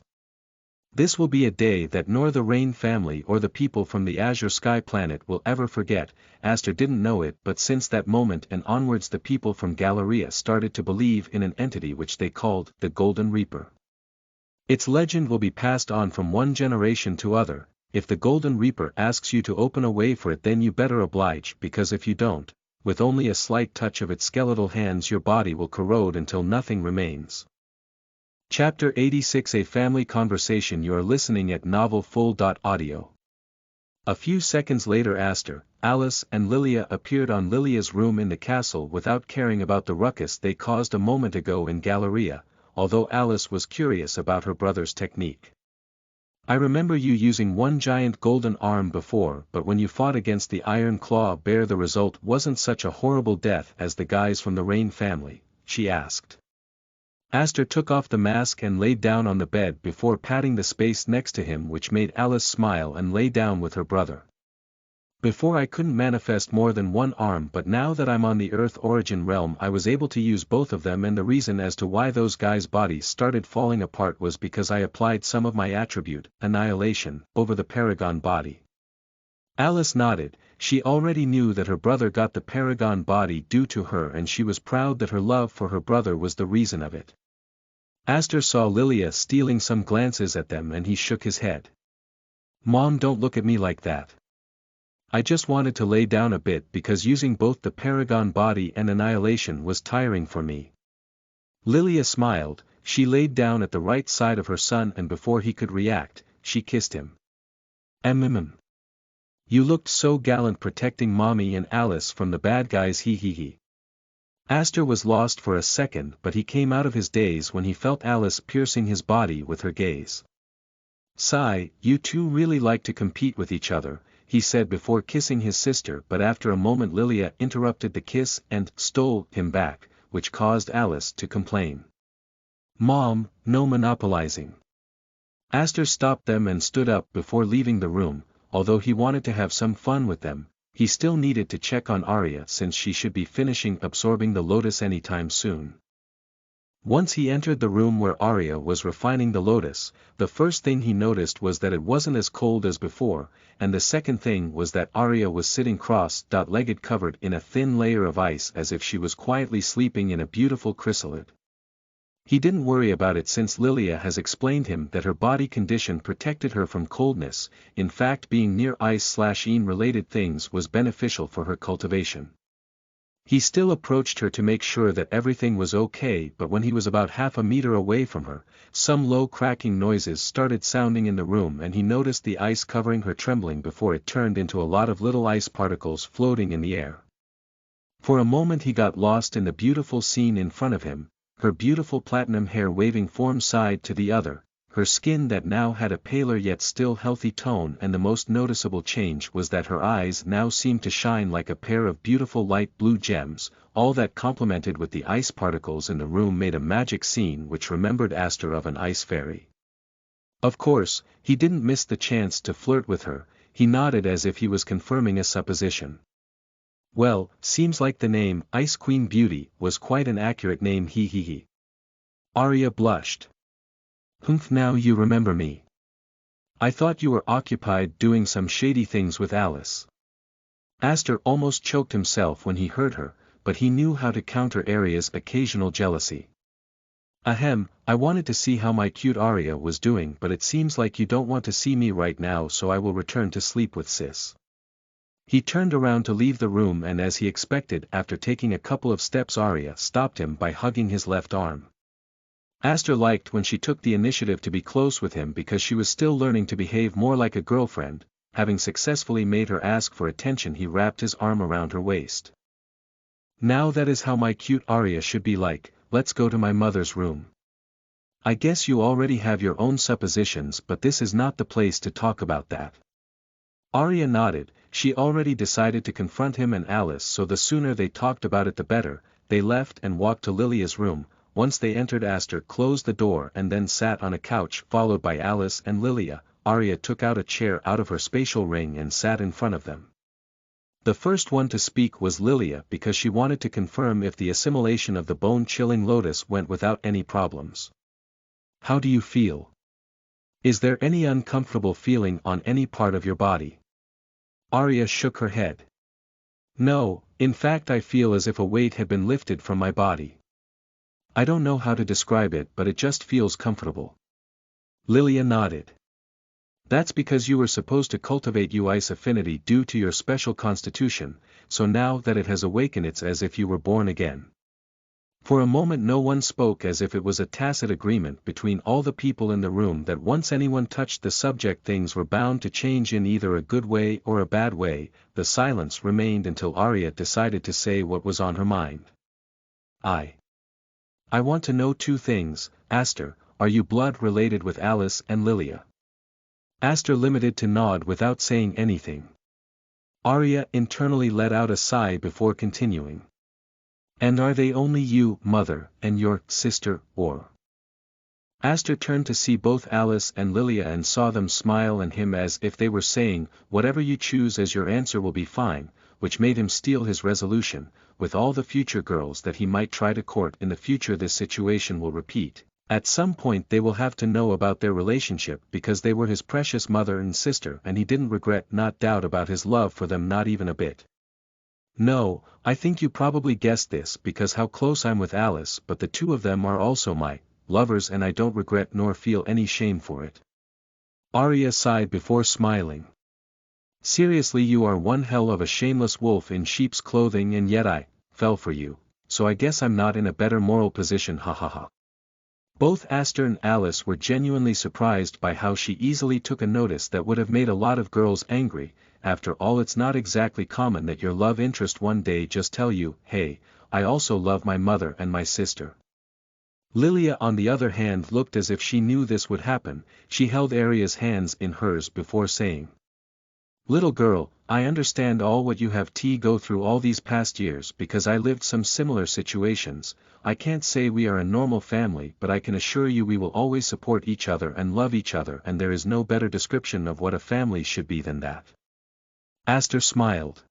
This will be a day that nor the Rain family or the people from the Azure Sky planet will ever forget. Aster didn't know it, but since that moment and onwards the people from Galleria started to believe in an entity which they called the Golden Reaper. Its legend will be passed on from one generation to other. If the Golden Reaper asks you to open a way for it, then you better oblige, because if you don't, with only a slight touch of its skeletal hands your body will corrode until nothing remains. Chapter 86, A Family Conversation. You are listening at novelfull.audio. A few seconds later Aster, Alice and Lilia appeared on Lilia's room in the castle without caring about the ruckus they caused a moment ago in Galleria, although Alice was curious about her brother's technique. I remember you using one giant golden arm before, but when you fought against the Iron Claw Bear the result wasn't such a horrible death as the guys from the Rain family, she asked. Aster took off the mask and lay down on the bed before patting the space next to him, which made Alice smile and lay down with her brother. Before I couldn't manifest more than one arm, but now that I'm on the Earth Origin realm I was able to use both of them, and the reason as to why those guys' bodies started falling apart was because I applied some of my attribute, Annihilation, over the Paragon body. Alice nodded. She already knew that her brother got the Paragon body due to her, and she was proud that her love for her brother was the reason of it. Aster saw Lilia stealing some glances at them and he shook his head. Mom, don't look at me like that. I just wanted to lay down a bit because using both the Paragon body and Annihilation was tiring for me. Lilia smiled. She laid down at the right side of her son, and before he could react, she kissed him. You looked so gallant protecting Mommy and Alice from the bad guys, he he he. Aster was lost for a second, but he came out of his daze when he felt Alice piercing his body with her gaze. Sigh, you two really like to compete with each other, he said before kissing his sister, but after a moment Lilia interrupted the kiss and stole him back, which caused Alice to complain. Mom, no monopolizing. Aster stopped them and stood up before leaving the room. Although he wanted to have some fun with them, he still needed to check on Arya since she should be finishing absorbing the lotus anytime soon. Once he entered the room where Arya was refining the lotus, the first thing he noticed was that it wasn't as cold as before, and the second thing was that Arya was sitting cross-legged covered in a thin layer of ice as if she was quietly sleeping in a beautiful chrysalid. He didn't worry about it since Lilia has explained him that her body condition protected her from coldness, in fact being near ice/related things was beneficial for her cultivation. He still approached her to make sure that everything was okay, but when he was about half a meter away from her, some low cracking noises started sounding in the room and he noticed the ice covering her trembling before it turned into a lot of little ice particles floating in the air. For a moment he got lost in the beautiful scene in front of him, her beautiful platinum hair waving from side to the other, her skin that now had a paler yet still healthy tone, and the most noticeable change was that her eyes now seemed to shine like a pair of beautiful light blue gems. All that complemented with the ice particles in the room made a magic scene which remembered Aster of an ice fairy. Of course, he didn't miss the chance to flirt with her. He nodded as if he was confirming a supposition. Well, seems like the name, Ice Queen Beauty, was quite an accurate name, he. Arya blushed. Humph, now you remember me. I thought you were occupied doing some shady things with Alice. Aster almost choked himself when he heard her, but he knew how to counter Arya's occasional jealousy. Ahem, I wanted to see how my cute Arya was doing, but it seems like you don't want to see me right now, so I will return to sleep with sis. He turned around to leave the room, and as he expected, after taking a couple of steps, Arya stopped him by hugging his left arm. Aster liked when she took the initiative to be close with him because she was still learning to behave more like a girlfriend. Having successfully made her ask for attention, he wrapped his arm around her waist. Now that is how my cute Arya should be like. Let's go to my mother's room. I guess you already have your own suppositions, but this is not the place to talk about that. Arya nodded. She already decided to confront him and Alice, so the sooner they talked about it the better. They left and walked to Lilia's room. Once they entered, Aster closed the door and then sat on a couch followed by Alice and Lilia. Arya took out a chair out of her spatial ring and sat in front of them. The first one to speak was Lilia because she wanted to confirm if the assimilation of the bone-chilling lotus went without any problems. How do you feel? Is there any uncomfortable feeling on any part of your body? Arya shook her head. No, in fact I feel as if a weight had been lifted from my body. I don't know how to describe it, but it just feels comfortable. Lilia nodded. That's because you were supposed to cultivate ice affinity due to your special constitution, so now that it has awakened it's as if you were born again. For a moment no one spoke, as if it was a tacit agreement between all the people in the room that once anyone touched the subject things were bound to change in either a good way or a bad way. The silence remained until Arya decided to say what was on her mind. I want to know two things. Aster, are you blood related with Alice and Lilia? Aster limited to nod without saying anything. Arya internally let out a sigh before continuing. And are they only you, mother, and your sister, or? Aster turned to see both Alice and Lilia and saw them smile and him as if they were saying, whatever you choose as your answer will be fine, which made him steel his resolution. With all the future girls that he might try to court in the future, this situation will repeat. At some point they will have to know about their relationship because they were his precious mother and sister, and he didn't regret not doubt about his love for them, not even a bit. No, I think you probably guessed this because how close I'm with Alice, but the two of them are also my lovers and I don't regret nor feel any shame for it. Arya sighed before smiling. Seriously, you are one hell of a shameless wolf in sheep's clothing, and yet I fell for you, so I guess I'm not in a better moral position, ha. Both Aster and Alice were genuinely surprised by how she easily took a notice that would have made a lot of girls angry. After all, it's not exactly common that your love interest one day just tell you, hey, I also love my mother and my sister. Lilia on the other hand looked as if she knew this would happen. She held Arya's hands in hers before saying, little girl, I understand all what you have to go through all these past years because I lived some similar situations. I can't say we are a normal family, but I can assure you we will always support each other and love each other, and there is no better description of what a family should be than that. Aster smiled.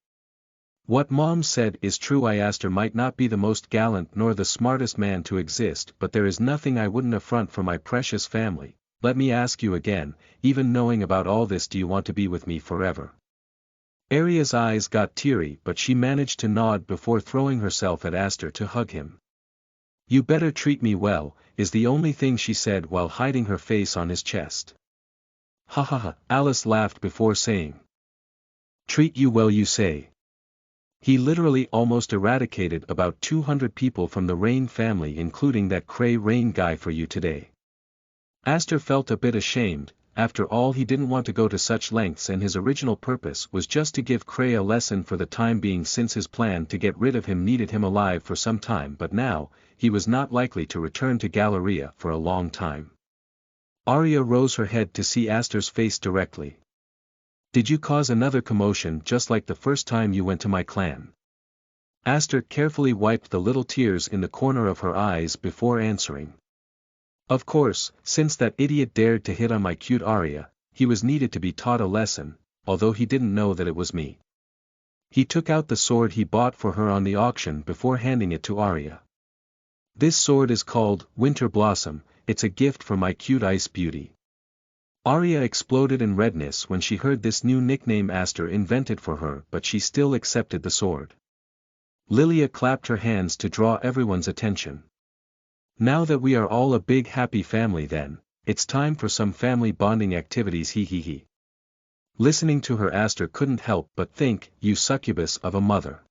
What Mom said is true. Aster might not be the most gallant nor the smartest man to exist, but there is nothing I wouldn't affront for my precious family. Let me ask you again, even knowing about all this, do you want to be with me forever? Arya's eyes got teary, but she managed to nod before throwing herself at Aster to hug him. You better treat me well, is the only thing she said while hiding her face on his chest. Ha ha ha, Alice laughed before saying. Treat you well, you say? He literally almost eradicated about 200 people from the Rain family, including that cray Rain guy, for you today. Aster felt a bit ashamed. After all, he didn't want to go to such lengths, and his original purpose was just to give Cray a lesson for the time being, since his plan to get rid of him needed him alive for some time, but now, he was not likely to return to Galleria for a long time. Arya rose her head to see Aster's face directly. Did you cause another commotion just like the first time you went to my clan? Aster carefully wiped the little tears in the corner of her eyes before answering. Of course, since that idiot dared to hit on my cute Arya, he was needed to be taught a lesson, although he didn't know that it was me. He took out the sword he bought for her on the auction before handing it to Arya. This sword is called Winter Blossom. It's a gift for my cute ice beauty. Arya exploded in redness when she heard this new nickname Aster invented for her, but she still accepted the sword. Lilia clapped her hands to draw everyone's attention. Now that we are all a big happy family, then, it's time for some family bonding activities, he he he. Listening to her, Aster couldn't help but think, you succubus of a mother.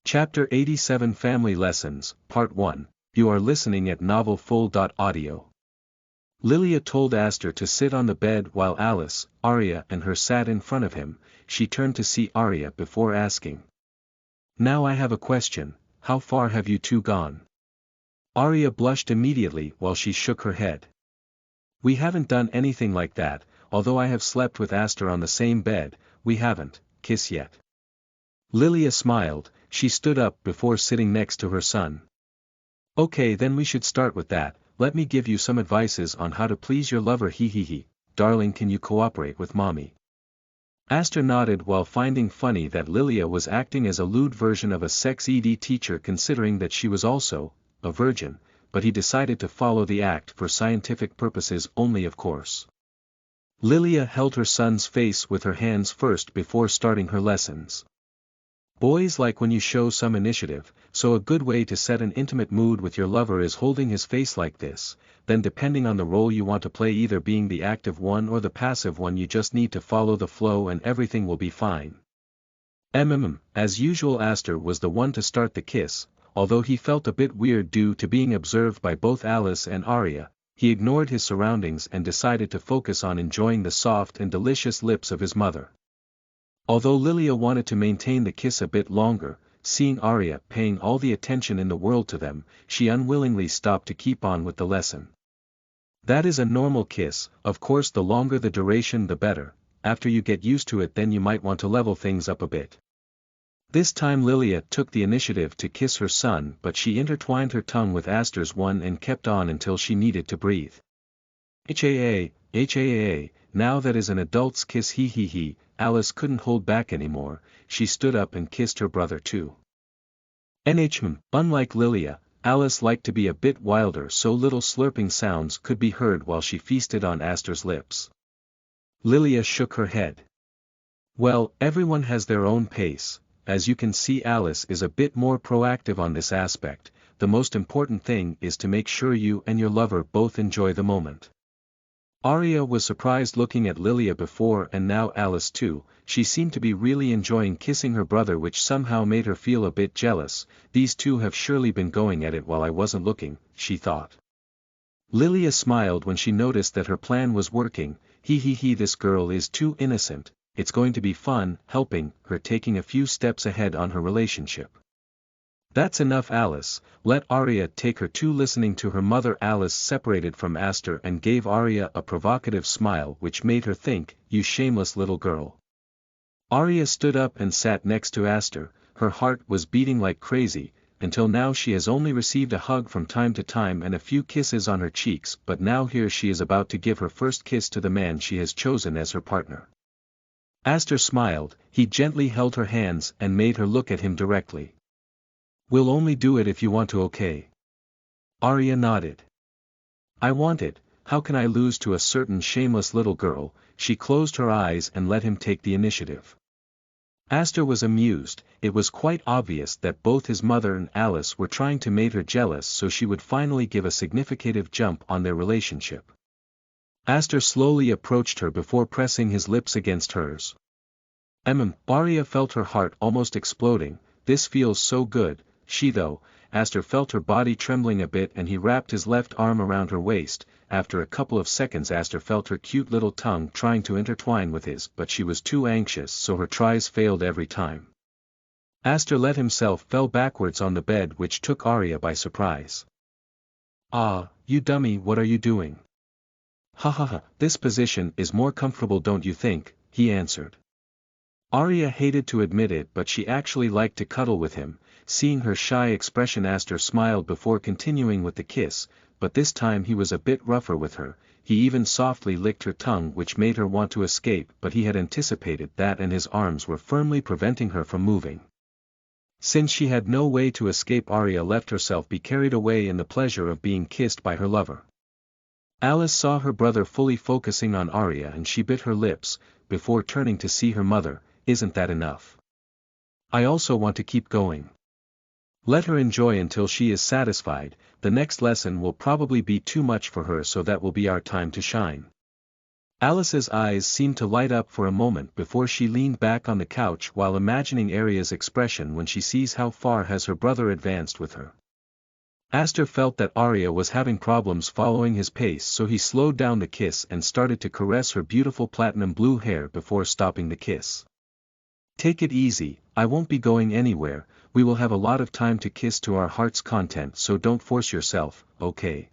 Chapter 87 Family Lessons, Part 1, You are listening at novelfull.audio. Lilia told Aster to sit on the bed while Alice, Arya and her sat in front of him. She turned to see Arya before asking. Now I have a question, how far have you two gone? Arya blushed immediately while she shook her head. We haven't done anything like that, although I have slept with Aster on the same bed, we haven't kissed yet. Lilia smiled. She stood up before sitting next to her son. Okay, then we should start with that. Let me give you some advices on how to please your lover, he he he. Darling, can you cooperate with mommy? Aster nodded while finding funny that Lilia was acting as a lewd version of a sex ed teacher, considering that she was also a virgin, but he decided to follow the act for scientific purposes only, of course. Lilia held her son's face with her hands first before starting her lessons. Boys like when you show some initiative, so a good way to set an intimate mood with your lover is holding his face like this, then depending on the role you want to play, either being the active one or the passive one, you just need to follow the flow and everything will be fine. As usual, Aster was the one to start the kiss, although he felt a bit weird due to being observed by both Alice and Arya. He ignored his surroundings and decided to focus on enjoying the soft and delicious lips of his mother. Although Lilia wanted to maintain the kiss a bit longer, seeing Arya paying all the attention in the world to them, she unwillingly stopped to keep on with the lesson. That is a normal kiss, of course the longer the duration the better. After you get used to it, then you might want to level things up a bit. This time Lilia took the initiative to kiss her son, but she intertwined her tongue with Aster's one and kept on until she needed to breathe. HAA, now that is an adult's kiss, he he he. Alice couldn't hold back anymore. She stood up and kissed her brother too. Unlike Lilia, Alice liked to be a bit wilder, so little slurping sounds could be heard while she feasted on Aster's lips. Lilia shook her head. Well, everyone has their own pace. As you can see, Alice is a bit more proactive on this aspect. The most important thing is to make sure you and your lover both enjoy the moment. Arya was surprised looking at Lilia before and now Alice too. She seemed to be really enjoying kissing her brother, which somehow made her feel a bit jealous. These two have surely been going at it while I wasn't looking, she thought. Lilia smiled when she noticed that her plan was working. This girl is too innocent. It's going to be fun, helping her taking a few steps ahead on her relationship. That's enough, Alice, let Arya take her too. Listening to her mother, Alice separated from Aster and gave Arya a provocative smile which made her think, you shameless little girl. Arya stood up and sat next to Aster. Her heart was beating like crazy. Until now she has only received a hug from time to time and a few kisses on her cheeks, but now here she is about to give her first kiss to the man she has chosen as her partner. Aster smiled, he gently held her hands and made her look at him directly. We'll only do it if you want to, okay? Arya nodded. I want it, how can I lose to a certain shameless little girl? She closed her eyes and let him take the initiative. Aster was amused, it was quite obvious that both his mother and Alice were trying to make her jealous so she would finally give a significant jump on their relationship. Aster slowly approached her before pressing his lips against hers. Arya felt her heart almost exploding, this feels so good, Aster felt her body trembling a bit and he wrapped his left arm around her waist. After a couple of seconds Aster felt her cute little tongue trying to intertwine with his, but she was too anxious so her tries failed every time. Aster let himself fell backwards on the bed which took Arya by surprise. Ah, you dummy, what are you doing? Ha ha ha, this position is more comfortable, don't you think, he answered. Arya hated to admit it but she actually liked to cuddle with him. Seeing her shy expression Aster smiled before continuing with the kiss, but this time he was a bit rougher with her, he even softly licked her tongue which made her want to escape but he had anticipated that and his arms were firmly preventing her from moving. Since she had no way to escape Arya let herself be carried away in the pleasure of being kissed by her lover. Alice saw her brother fully focusing on Arya and she bit her lips, before turning to see her mother. Isn't that enough? I also want to keep going. Let her enjoy until she is satisfied, the next lesson will probably be too much for her so that will be our time to shine. Alice's eyes seemed to light up for a moment before she leaned back on the couch while imagining Arya's expression when she sees how far has her brother advanced with her. Aster felt that Arya was having problems following his pace so he slowed down the kiss and started to caress her beautiful platinum blue hair before stopping the kiss. Take it easy, I won't be going anywhere, we will have a lot of time to kiss to our heart's content so don't force yourself, okay?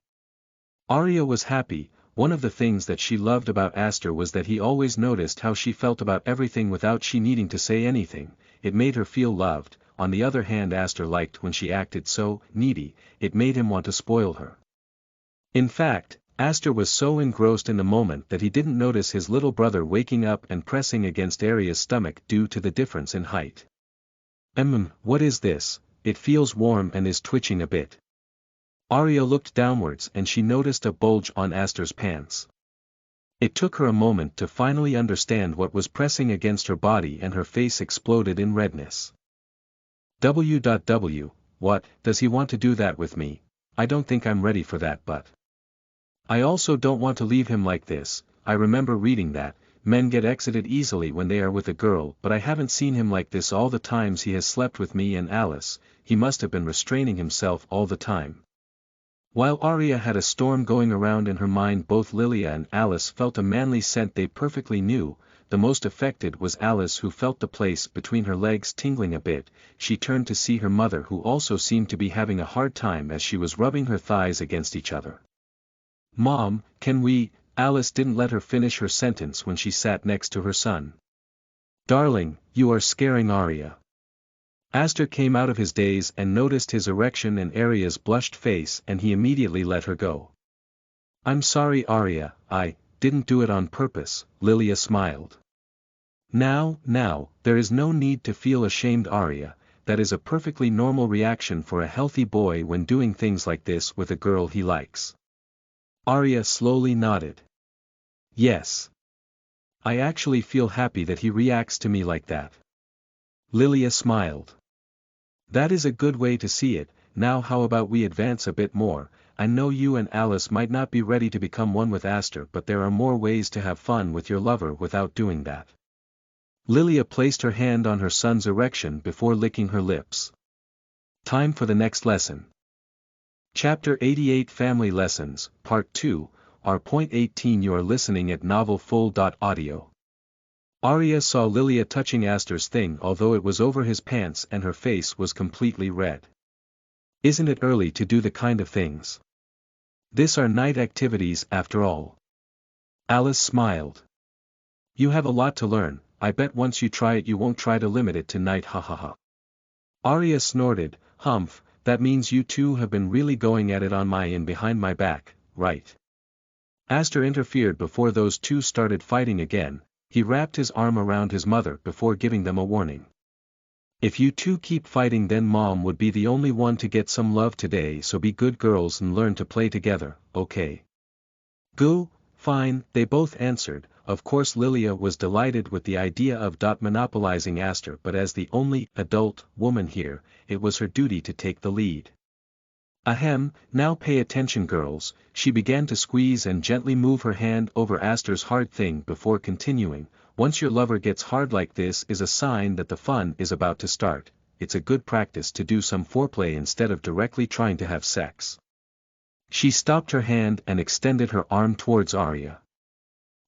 Arya was happy, one of the things that she loved about Aster was that he always noticed how she felt about everything without she needing to say anything, it made her feel loved. On the other hand Aster liked when she acted so needy, it made him want to spoil her. In fact, Aster was so engrossed in the moment that he didn't notice his little brother waking up and pressing against Arya's stomach due to the difference in height. What is this? It feels warm and is twitching a bit. Arya looked downwards and she noticed a bulge on Aster's pants. It took her a moment to finally understand what was pressing against her body and her face exploded in redness. What, does he want to do that with me? I don't think I'm ready for that but. I also don't want to leave him like this. I remember reading that, men get exited easily when they are with a girl but I haven't seen him like this all the times he has slept with me and Alice, he must have been restraining himself all the time. While Arya had a storm going around in her mind both Lilia and Alice felt a manly scent they perfectly knew, the most affected was Alice who felt the place between her legs tingling a bit, she turned to see her mother who also seemed to be having a hard time as she was rubbing her thighs against each other. Mom, can we? Alice didn't let her finish her sentence when she sat next to her son. Darling, you are scaring Arya. Aster came out of his daze and noticed his erection and Arya's blushed face and he immediately let her go. I'm sorry Arya, I didn't do it on purpose, Lilia smiled. Now, there is no need to feel ashamed Arya, that is a perfectly normal reaction for a healthy boy when doing things like this with a girl he likes. Arya slowly nodded. Yes. I actually feel happy that he reacts to me like that. Lilia smiled. That is a good way to see it. Now how about we advance a bit more? I know you and Alice might not be ready to become one with Aster but there are more ways to have fun with your lover without doing that. Lilia placed her hand on her son's erection before licking her lips. Time for the next lesson. Chapter 88 Family Lessons, Part 2, R.18 You are listening at novelfull.audio. Arya saw Lilia touching Aster's thing although it was over his pants and her face was completely red. Isn't it early to do the kind of things? This are night activities after all. Alice smiled. You have a lot to learn, I bet once you try it you won't try to limit it to night ha ha ha. Arya snorted, Humph, that means you two have been really going at it on my and behind my back, right? Aster interfered before those two started fighting again, he wrapped his arm around his mother before giving them a warning. If you two keep fighting, then Mom would be the only one to get some love today, so be good girls and learn to play together, okay? Goo, fine, they both answered. Of course Lilia was delighted with the idea of monopolizing Aster, but as the only adult woman here, it was her duty to take the lead. Ahem, now pay attention girls, she began to squeeze and gently move her hand over Aster's hard thing before continuing. Once your lover gets hard like this is a sign that the fun is about to start. It's a good practice to do some foreplay instead of directly trying to have sex. She stopped her hand and extended her arm towards Arya.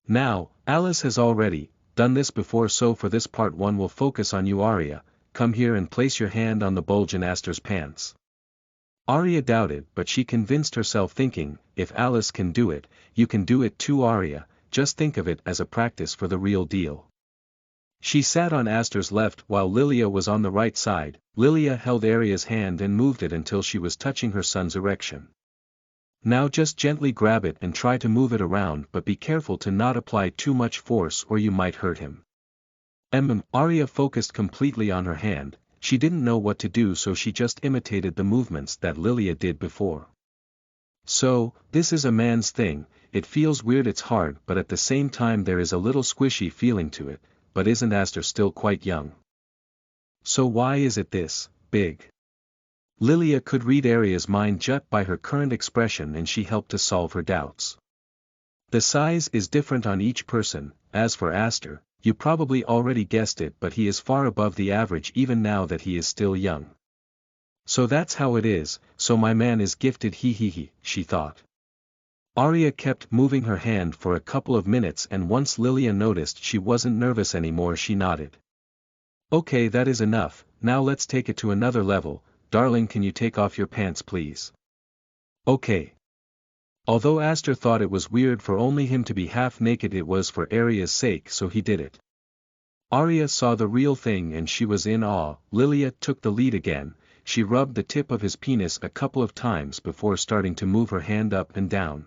Now, Alice has already done this before, so for this part 1 will focus on you. Arya, come here and place your hand on the bulge in Aster's pants. Arya doubted, but she convinced herself, thinking, if Alice can do it, you can do it too. Arya, just think of it as a practice for the real deal. She sat on Aster's left while Lilia was on the right side. Lilia held Arya's hand and moved it until she was touching her son's erection. Now just gently grab it and try to move it around, but be careful to not apply too much force or you might hurt him. Arya focused completely on her hand. She didn't know what to do, so she just imitated the movements that Lilia did before. So, this is a man's thing. It feels weird, it's hard, but at the same time there is a little squishy feeling to it. But isn't Aster still quite young? So why is it this big? Lilia could read Arya's mind just by her current expression, and she helped to solve her doubts. The size is different on each person. As for Aster, you probably already guessed it, but he is far above the average even now that he is still young. So that's how it is, so my man is gifted, he, she thought. Arya kept moving her hand for a couple of minutes, and once Lilia noticed she wasn't nervous anymore, she nodded. Okay, that is enough, now let's take it to another level. Darling, can you take off your pants please? Okay. Although Aster thought it was weird for only him to be half naked, it was for Arya's sake, so he did it. Arya saw the real thing and she was in awe. Lilia took the lead again. She rubbed the tip of his penis a couple of times before starting to move her hand up and down.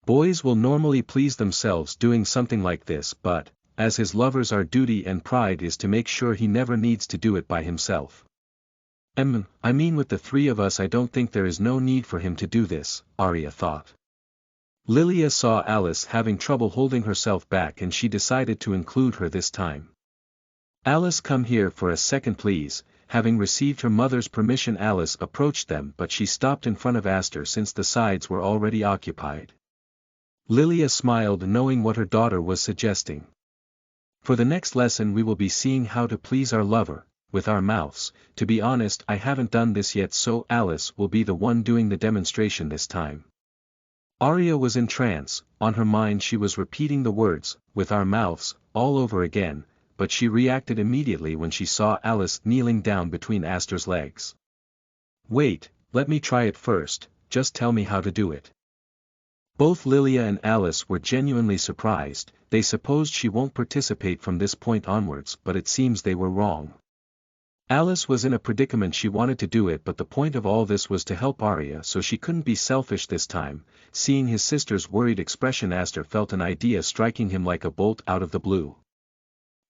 Boys will normally please themselves doing something like this, but, as his lovers, our duty and pride is to make sure he never needs to do it by himself. I mean, with the three of us I don't think there is no need for him to do this, Arya thought. Lilia saw Alice having trouble holding herself back and she decided to include her this time. Alice, come here for a second please. Having received her mother's permission, Alice approached them, but she stopped in front of Aster since the sides were already occupied. Lilia smiled, knowing what her daughter was suggesting. For the next lesson we will be seeing how to please our lover with our mouths. To be honest, I haven't done this yet, so Alice will be the one doing the demonstration this time. Arya was in trance. On her mind she was repeating the words, with our mouths, all over again, but she reacted immediately when she saw Alice kneeling down between Aster's legs. Wait, let me try it first, just tell me how to do it. Both Lilia and Alice were genuinely surprised. They supposed she won't participate from this point onwards, but it seems they were wrong. Alice was in a predicament. She wanted to do it, but the point of all this was to help Arya, so she couldn't be selfish this time. Seeing his sister's worried expression, Aster felt an idea striking him like a bolt out of the blue.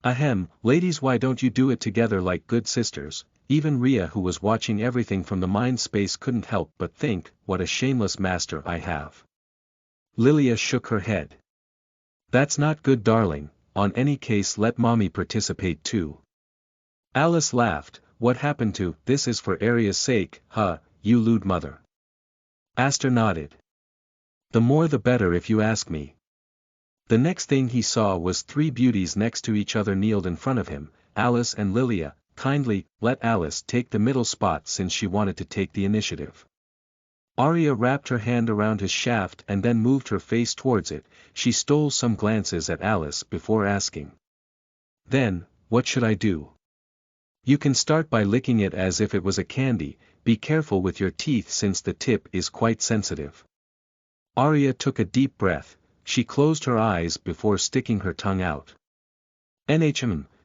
Ahem, ladies, why don't you do it together like good sisters? Even Rhea, who was watching everything from the mind space, couldn't help but think, what a shameless master I have. Lilia shook her head. That's not good, darling. On any case, let mommy participate too. Alice laughed. What happened to, this is for Arya's sake, huh, you lewd mother. Aster nodded. The more the better if you ask me. The next thing he saw was three beauties next to each other kneeled in front of him, Alice and Lilia. Kindly, let Alice take the middle spot since she wanted to take the initiative. Arya wrapped her hand around his shaft and then moved her face towards it. She stole some glances at Alice before asking. Then, what should I do? You can start by licking it as if it was a candy. Be careful with your teeth since the tip is quite sensitive. Arya took a deep breath. She closed her eyes before sticking her tongue out.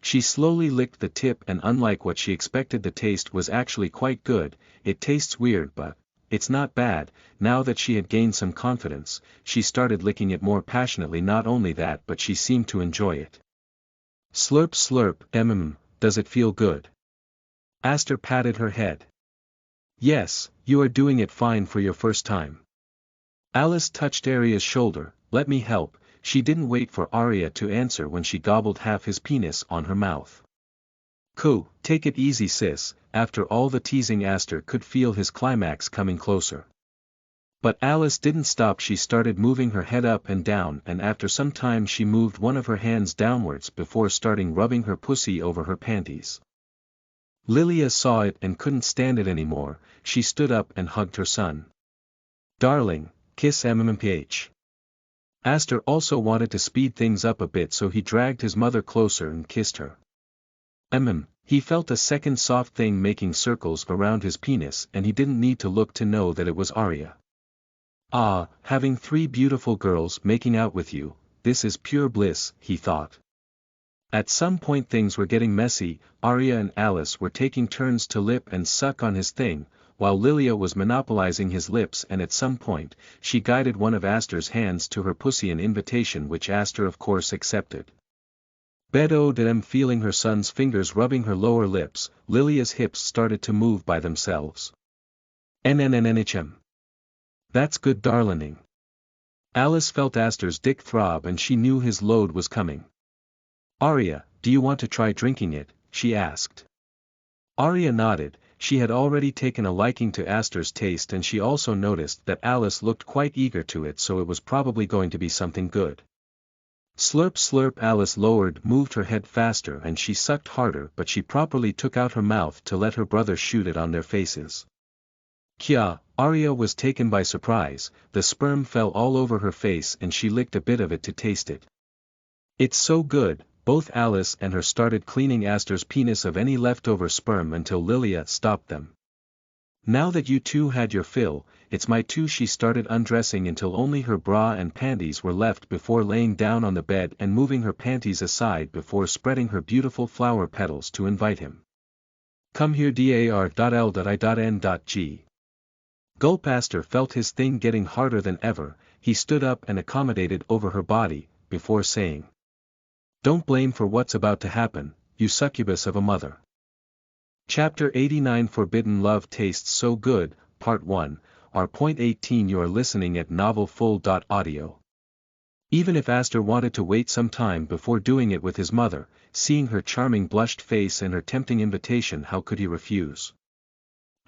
She slowly licked the tip, and unlike what she expected, the taste was actually quite good. It tastes weird, but it's not bad. Now that she had gained some confidence, she started licking it more passionately. Not only that, but she seemed to enjoy it. Slurp slurp, does it feel good? Aster patted her head. Yes, you are doing it fine for your first time. Alice touched Arya's shoulder. Let me help. She didn't wait for Arya to answer when she gobbled half his penis on her mouth. Cool, take it easy sis. After all the teasing, Aster could feel his climax coming closer. But Alice didn't stop. She started moving her head up and down, and after some time she moved one of her hands downwards before starting rubbing her pussy over her panties. Lilia saw it and couldn't stand it anymore. She stood up and hugged her son. Darling, kiss MMPH. Aster also wanted to speed things up a bit, so he dragged his mother closer and kissed her. He felt a second soft thing making circles around his penis, and he didn't need to look to know that it was Arya. Ah, having three beautiful girls making out with you, this is pure bliss, he thought. At some point things were getting messy. Arya and Alice were taking turns to lip and suck on his thing, while Lilia was monopolizing his lips, and at some point, she guided one of Aster's hands to her pussy, an invitation which Aster of course accepted. Bedodem feeling her son's fingers rubbing her lower lips, Lilia's hips started to move by themselves. NNNNHM. That's good darling. Alice felt Aster's dick throb and she knew his load was coming. Arya, do you want to try drinking it? She asked. Arya nodded. She had already taken a liking to Aster's taste, and she also noticed that Alice looked quite eager to it, so it was probably going to be something good. Slurp slurp. Alice moved her head faster and she sucked harder, but she properly took out her mouth to let her brother shoot it on their faces. Kya, Arya was taken by surprise. The sperm fell all over her face and she licked a bit of it to taste it. It's so good. Both Alice and her started cleaning Aster's penis of any leftover sperm until Lilia stopped them. Now that you two had your fill, it's my turn. She started undressing until only her bra and panties were left before laying down on the bed and moving her panties aside before spreading her beautiful flower petals to invite him. Come here dar.l.i.n.g. Gulp. Aster felt his thing getting harder than ever. He stood up and accommodated over her body, before saying, don't blame for what's about to happen, you succubus of a mother. Chapter 89 Forbidden Love Tastes So Good, Part 1, R.18. You are listening at novelfull.audio. Even if Aster wanted to wait some time before doing it with his mother, seeing her charming blushed face and her tempting invitation, how could he refuse?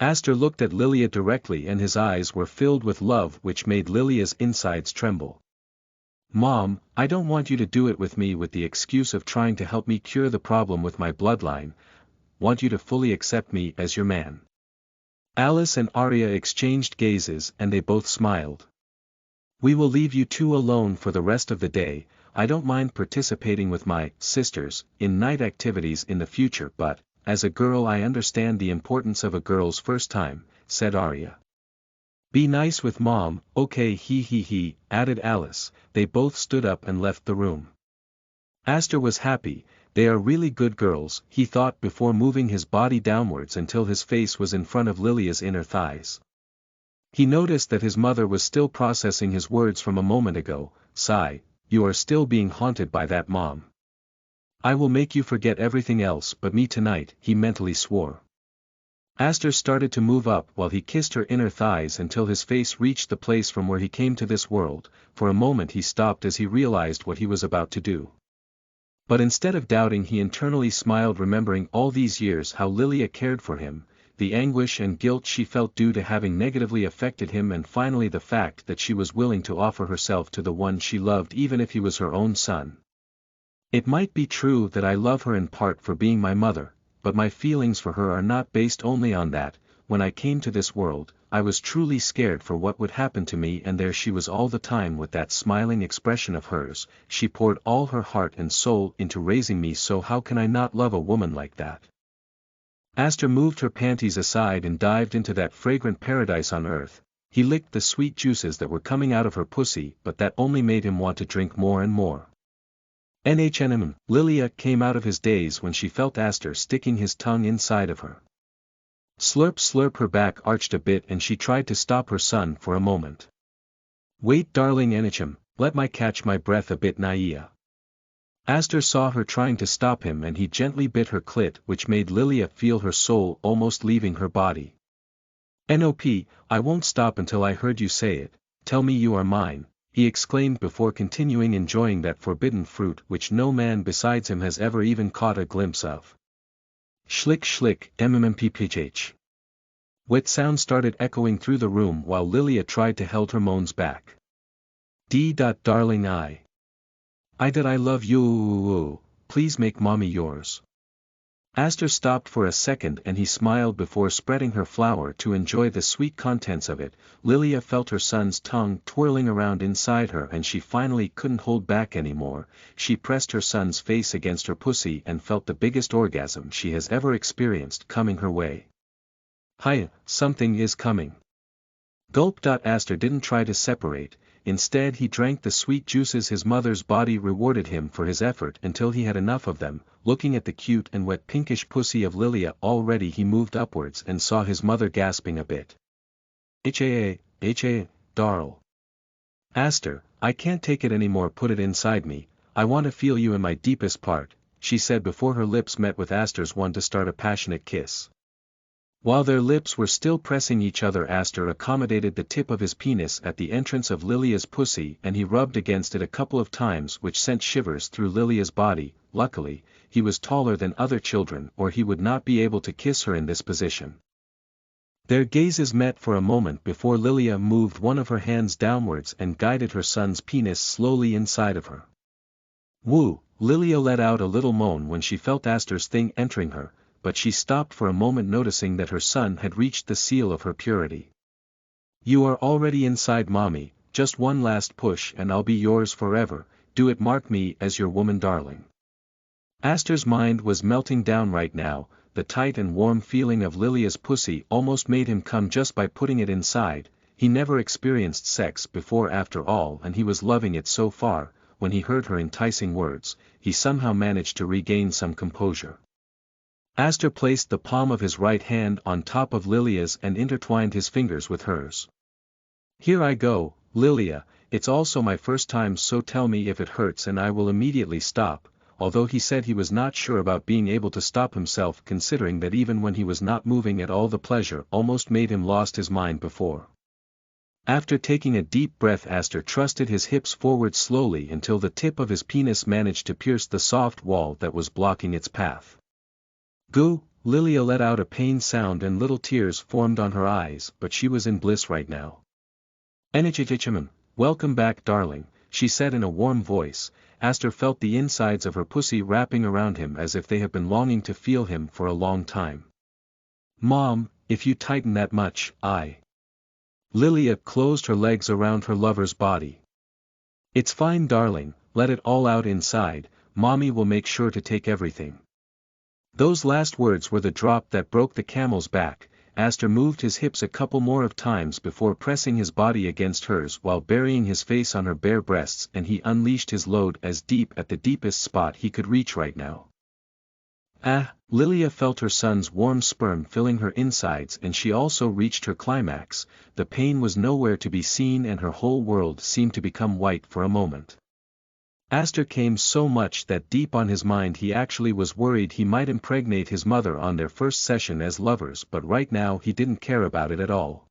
Aster looked at Lilia directly and his eyes were filled with love, which made Lilia's insides tremble. Mom, I don't want you to do it with me with the excuse of trying to help me cure the problem with my bloodline. Want you to fully accept me as your man. Alice and Arya exchanged gazes and they both smiled. We will leave you two alone for the rest of the day. I don't mind participating with my sisters in night activities in the future, but, as a girl, I understand the importance of a girl's first time, said Arya. Be nice with Mom, okay, he, added Alice. They both stood up and left the room. Aster was happy. They are really good girls, he thought before moving his body downwards until his face was in front of Lilia's inner thighs. He noticed that his mother was still processing his words from a moment ago. Sigh, you are still being haunted by that, Mom. I will make you forget everything else but me tonight, he mentally swore. Aster started to move up while he kissed her inner thighs until his face reached the place from where he came to this world. For a moment he stopped as he realized what he was about to do. But instead of doubting, he internally smiled, remembering all these years how Lilia cared for him, the anguish and guilt she felt due to having negatively affected him, and finally the fact that she was willing to offer herself to the one she loved even if he was her own son. It might be true that I love her in part for being my mother, but my feelings for her are not based only on that. When I came to this world, I was truly scared for what would happen to me, and there she was all the time with that smiling expression of hers. She poured all her heart and soul into raising me, so how can I not love a woman like that? Aster moved her panties aside and dived into that fragrant paradise on earth. He licked the sweet juices that were coming out of her pussy, but that only made him want to drink more and more. NHNM, Lilia came out of his daze when she felt Aster sticking his tongue inside of her. Slurp slurp. Her back arched a bit and she tried to stop her son for a moment. Wait darling NHM, let me catch my breath a bit, Naya. Aster saw her trying to stop him and he gently bit her clit, which made Lilia feel her soul almost leaving her body. "Nop, I won't stop until I heard you say it, tell me you are mine," he exclaimed before continuing enjoying that forbidden fruit which no man besides him has ever even caught a glimpse of. Schlick schlick mmmpphh. Wet sound started echoing through the room while Lilia tried to hold her moans back. Darling I that I love you, please make mommy yours. Aster stopped for a second and he smiled before spreading her flower to enjoy the sweet contents of it. Lilia felt her son's tongue twirling around inside her and she finally couldn't hold back anymore. She pressed her son's face against her pussy and felt the biggest orgasm she has ever experienced coming her way. Hiya, something is coming. Gulp. Aster didn't try to separate, instead he drank the sweet juices his mother's body rewarded him for his effort until he had enough of them. Looking at the cute and wet pinkish pussy of Lilia already he moved upwards and saw his mother gasping a bit. Darl. Aster, I can't take it anymore, put it inside me, I want to feel you in my deepest part, she said before her lips met with Aster's one to start a passionate kiss. While their lips were still pressing each other, Aster accommodated the tip of his penis at the entrance of Lilia's pussy and he rubbed against it a couple of times, which sent shivers through Lilia's body. Luckily, he was taller than other children or he would not be able to kiss her in this position. Their gazes met for a moment before Lilia moved one of her hands downwards and guided her son's penis slowly inside of her. Woo! Lilia let out a little moan when she felt Aster's thing entering her, but she stopped for a moment noticing that her son had reached the seal of her purity. You are already inside mommy, just one last push and I'll be yours forever, do it, mark me as your woman darling. Aster's mind was melting down right now, the tight and warm feeling of Lilia's pussy almost made him come just by putting it inside. He never experienced sex before after all and he was loving it so far. When he heard her enticing words, he somehow managed to regain some composure. Aster placed the palm of his right hand on top of Lilia's and intertwined his fingers with hers. Here I go, Lilia, it's also my first time, so tell me if it hurts and I will immediately stop, although he said he was not sure about being able to stop himself considering that even when he was not moving at all the pleasure almost made him lost his mind before. After taking a deep breath, Aster trusted his hips forward slowly until the tip of his penis managed to pierce the soft wall that was blocking its path. Goo! Lilia let out a pained sound and little tears formed on her eyes, but she was in bliss right now. Welcome back darling, she said in a warm voice. Aster felt the insides of her pussy wrapping around him as if they had been longing to feel him for a long time. Mom, if you tighten that much, Lilia closed her legs around her lover's body. It's fine darling, let it all out inside, mommy will make sure to take everything. Those last words were the drop that broke the camel's back. Aster moved his hips a couple more of times before pressing his body against hers while burying his face on her bare breasts, and he unleashed his load as deep at the deepest spot he could reach right now. Lilia felt her son's warm sperm filling her insides and she also reached her climax. The pain was nowhere to be seen and her whole world seemed to become white for a moment. Aster came so much that deep on his mind he actually was worried he might impregnate his mother on their first session as lovers, but right now he didn't care about it at all.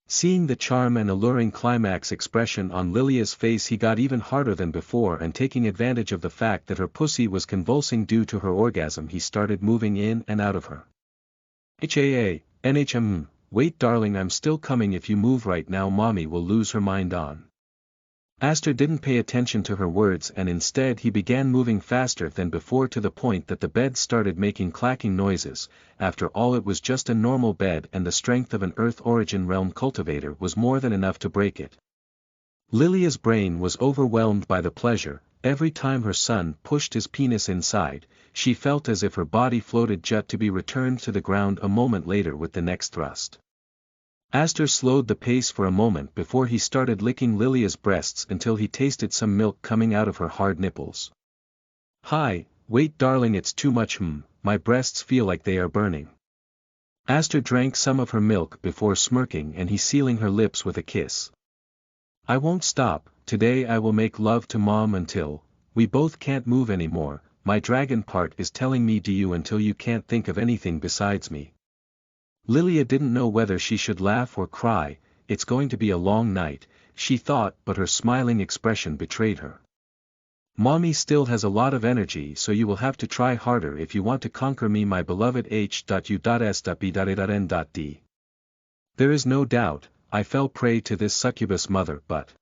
Seeing the charm and alluring climax expression on Lilia's face, he got even harder than before, and taking advantage of the fact that her pussy was convulsing due to her orgasm, he started moving in and out of her. Wait darling, I'm still coming, if you move right now mommy will lose her mind on. Aster didn't pay attention to her words and instead he began moving faster than before to the point that the bed started making clacking noises. After all, it was just a normal bed and the strength of an Earth Origin realm cultivator was more than enough to break it. Lilia's brain was overwhelmed by the pleasure. Every time her son pushed his penis inside, she felt as if her body floated just to be returned to the ground a moment later with the next thrust. Aster slowed the pace for a moment before he started licking Lilia's breasts until he tasted some milk coming out of her hard nipples. Wait darling, it's too much, my breasts feel like they are burning. Aster drank some of her milk before smirking and he sealing her lips with a kiss. I won't stop, today I will make love to mom until, we both can't move anymore, my dragon part is telling me do you until you can't think of anything besides me. Lilia didn't know whether she should laugh or cry. It's going to be a long night, she thought, but her smiling expression betrayed her. Mommy still has a lot of energy, so you will have to try harder if you want to conquer me, my beloved H.U.S.B.N.D. There is no doubt, I fell prey to this succubus mother, but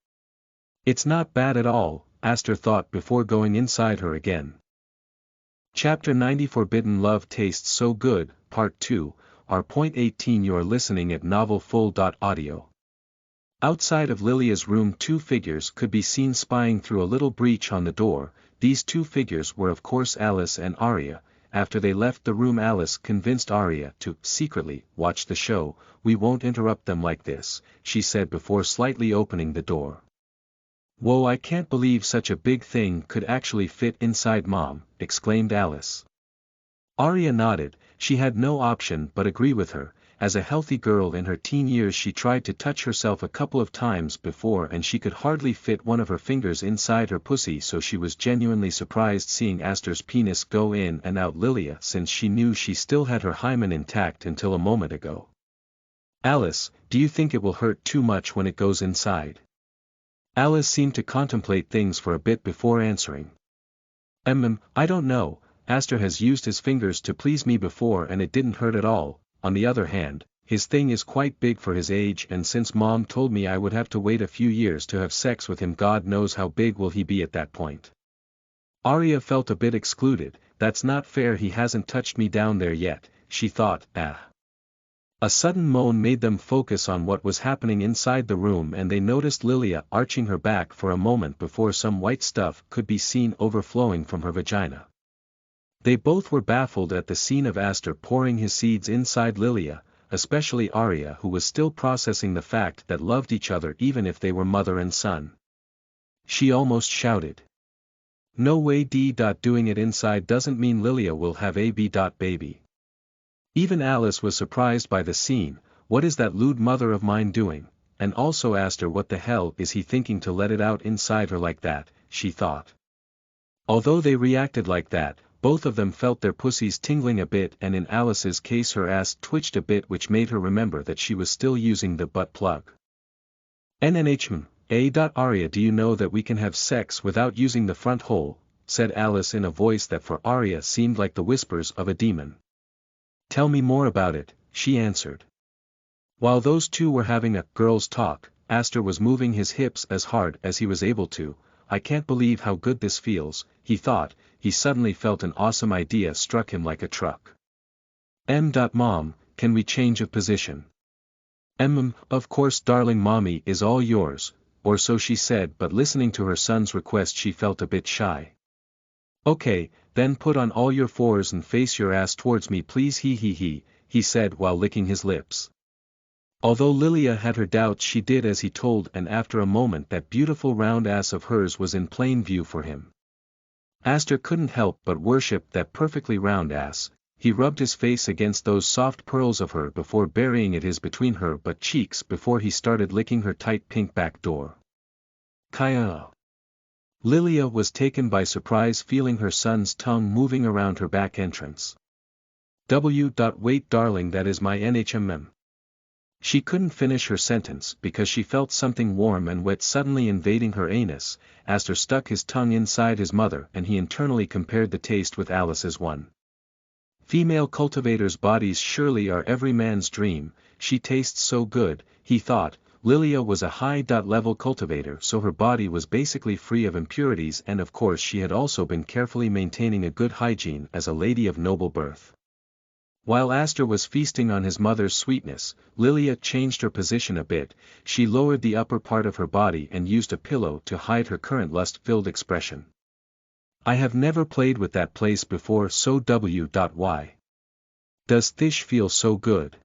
it's not bad at all, Aster thought before going inside her again. Chapter 90 Forbidden Love Tastes So Good, Part 2, R.18 You are listening at novelfull.audio. Outside of Lilia's room 2 figures could be seen spying through a little breach on the door. These 2 figures were of course Alice and Arya. After they left the room, Alice convinced Arya to, secretly, watch the show. We won't interrupt them like this, she said before slightly opening the door. Whoa, I can't believe such a big thing could actually fit inside Mom, exclaimed Alice. Arya nodded. She had no option but agree with her. As a healthy girl in her teen years she tried to touch herself a couple of times before and she could hardly fit one of her fingers inside her pussy, so she was genuinely surprised seeing Aster's penis go in and out Lilia, since she knew she still had her hymen intact until a moment ago. Alice, do you think it will hurt too much when it goes inside? Alice seemed to contemplate things for a bit before answering. I don't know, Aster has used his fingers to please me before and it didn't hurt at all. On the other hand, his thing is quite big for his age, and since Mom told me I would have to wait a few years to have sex with him, God knows how big will he be at that point. Arya felt a bit excluded. That's not fair, he hasn't touched me down there yet, she thought. A sudden moan made them focus on what was happening inside the room, and they noticed Lilia arching her back for a moment before some white stuff could be seen overflowing from her vagina. They both were baffled at the scene of Aster pouring his seeds inside Lilia, especially Arya, who was still processing the fact that loved each other even if they were mother and son. She almost shouted. No way, doing it inside doesn't mean Lilia will have a baby. Even Alice was surprised by the scene. What is that lewd mother of mine doing? And also Aster, what the hell is he thinking to let it out inside her like that, she thought. Although they reacted like that, both of them felt their pussies tingling a bit, and in Alice's case her ass twitched a bit, which made her remember that she was still using the butt plug. Arya, do you know that we can have sex without using the front hole? Said Alice in a voice that for Arya seemed like the whispers of a demon. Tell me more about it, she answered. While those two were having a girls' talk, Aster was moving his hips as hard as he was able to. I can't believe how good this feels, he thought. He suddenly felt an awesome idea struck him like a truck. Mom, can we change of position? Of course darling, mommy is all yours, or so she said, but listening to her son's request she felt a bit shy. Okay, then put on all your fours and face your ass towards me please, he said while licking his lips. Although Lilia had her doubts, she did as he told, and after a moment that beautiful round ass of hers was in plain view for him. Aster couldn't help but worship that perfectly round ass. He rubbed his face against those soft pearls of her before burying his between her butt cheeks before he started licking her tight pink back door. Kaya. Lilia was taken by surprise feeling her son's tongue moving around her back entrance. Wait darling, that is my NHMM. She couldn't finish her sentence because she felt something warm and wet suddenly invading her anus. Aster stuck his tongue inside his mother and he internally compared the taste with Alice's one. Female cultivators' bodies surely are every man's dream. She tastes so good, he thought. Lilia was a high-level cultivator, so her body was basically free of impurities, and of course she had also been carefully maintaining a good hygiene as a lady of noble birth. While Aster was feasting on his mother's sweetness, Lilia changed her position a bit. She lowered the upper part of her body and used a pillow to hide her current lust-filled expression. I have never played with that place before, so why does this feel so good?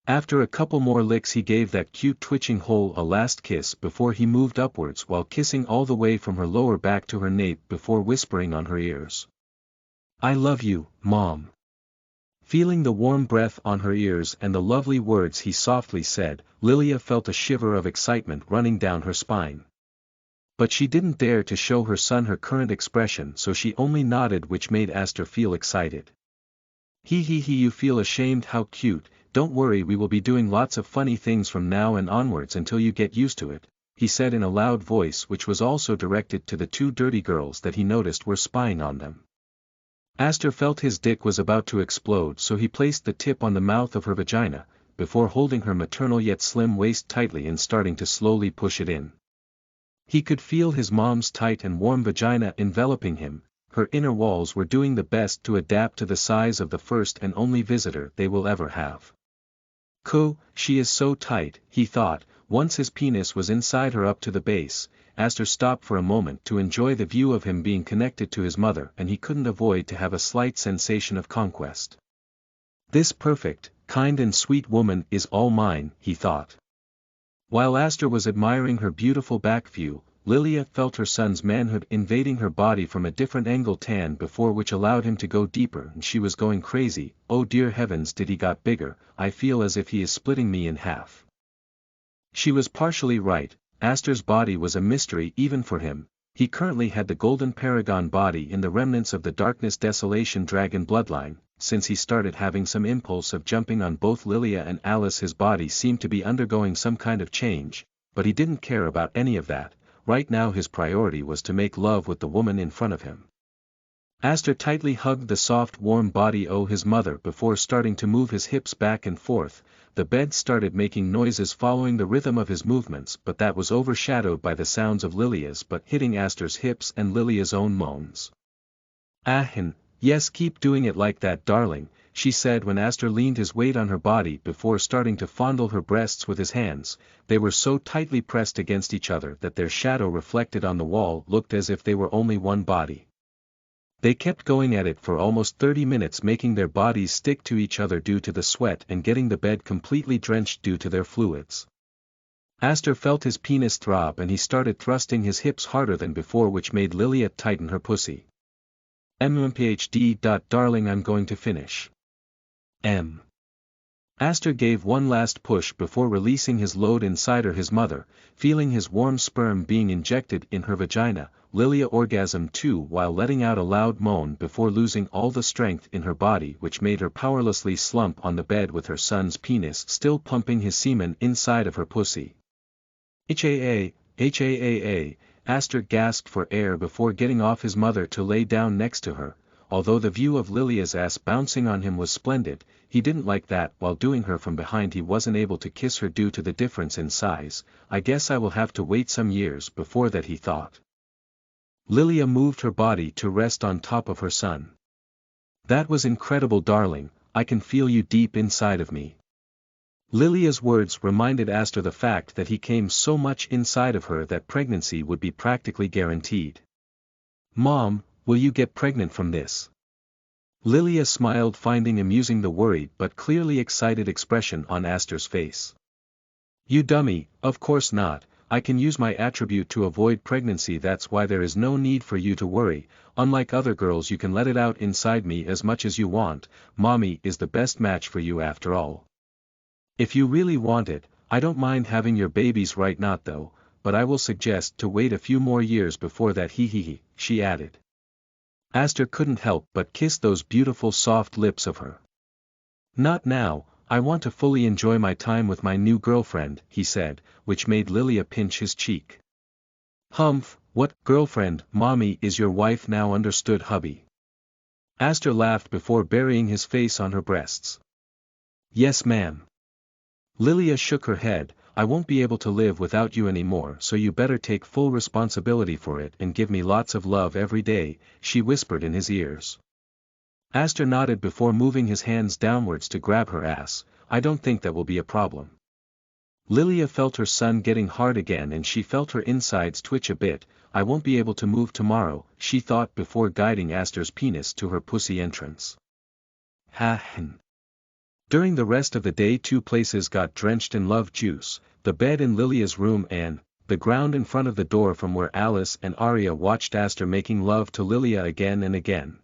After a couple more licks he gave that cute twitching hole a last kiss before he moved upwards while kissing all the way from her lower back to her nape before whispering on her ears. I love you, Mom. Feeling the warm breath on her ears and the lovely words he softly said, Lilia felt a shiver of excitement running down her spine. But she didn't dare to show her son her current expression, so she only nodded, which made Aster feel excited. He, you feel ashamed? How cute. Don't worry, we will be doing lots of funny things from now and onwards until you get used to it, he said in a loud voice, which was also directed to the two dirty girls that he noticed were spying on them. Aster felt his dick was about to explode, so he placed the tip on the mouth of her vagina, before holding her maternal yet slim waist tightly and starting to slowly push it in. He could feel his mom's tight and warm vagina enveloping him. Her inner walls were doing the best to adapt to the size of the first and only visitor they will ever have. She is so tight, he thought. Once his penis was inside her up to the base, Aster stopped for a moment to enjoy the view of him being connected to his mother, and he couldn't avoid to have a slight sensation of conquest. This perfect, kind and sweet woman is all mine, he thought. While Aster was admiring her beautiful back view, Lilia felt her son's manhood invading her body from a different angle, before which allowed him to go deeper, and she was going crazy. Oh dear heavens, did he got bigger? I feel as if he is splitting me in half. She was partially right. Aster's body was a mystery even for him. He currently had the golden paragon body in the remnants of the darkness desolation dragon bloodline. Since he started having some impulse of jumping on both Lilia and Alice, his body seemed to be undergoing some kind of change, but he didn't care about any of that. Right now his priority was to make love with the woman in front of him. Aster tightly hugged the soft warm body of his mother before starting to move his hips back and forth. The bed started making noises following the rhythm of his movements, but that was overshadowed by the sounds of Lilia's butt hitting Aster's hips and Lilia's own moans. Yes, keep doing it like that, darling, she said when Aster leaned his weight on her body before starting to fondle her breasts with his hands. They were so tightly pressed against each other that their shadow reflected on the wall looked as if they were only one body. They kept going at it for almost 30 minutes, making their bodies stick to each other due to the sweat and getting the bed completely drenched due to their fluids. Aster felt his penis throb and he started thrusting his hips harder than before, which made Lilia tighten her pussy. PhD. Darling, I'm going to finish. Aster gave one last push before releasing his load inside her. His mother, feeling his warm sperm being injected in her vagina, Lilia orgasmed too while letting out a loud moan before losing all the strength in her body, which made her powerlessly slump on the bed with her son's penis still pumping his semen inside of her pussy. Aster gasped for air before getting off his mother to lay down next to her. Although the view of Lilia's ass bouncing on him was splendid, he didn't like that. While doing her from behind he wasn't able to kiss her due to the difference in size. I guess I will have to wait some years before that, he thought. Lilia moved her body to rest on top of her son. That was incredible, darling, I can feel you deep inside of me. Lilia's words reminded Aster the fact that he came so much inside of her that pregnancy would be practically guaranteed. Mom, will you get pregnant from this? Lilia smiled, finding amusing the worried but clearly excited expression on Aster's face. You dummy, of course not. I can use my attribute to avoid pregnancy, that's why there is no need for you to worry. Unlike other girls, you can let it out inside me as much as you want. Mommy is the best match for you after all. If you really want it, I don't mind having your babies right now though, but I will suggest to wait a few more years before that, she added. Aster couldn't help but kiss those beautiful soft lips of her. Not now, I want to fully enjoy my time with my new girlfriend, he said, which made Lilia pinch his cheek. Humph, what, girlfriend? Mommy is your wife now, understood hubby? Aster laughed before burying his face on her breasts. Yes ma'am. Lilia shook her head. I won't be able to live without you anymore, so you better take full responsibility for it and give me lots of love every day, she whispered in his ears. Aster nodded before moving his hands downwards to grab her ass. I don't think that will be a problem. Lilia felt her son getting hard again and she felt her insides twitch a bit. I won't be able to move tomorrow, she thought before guiding Aster's penis to her pussy entrance. During the rest of the day, two places got drenched in love juice, the bed in Lilia's room and the ground in front of the door from where Alice and Arya watched Aster making love to Lilia again and again.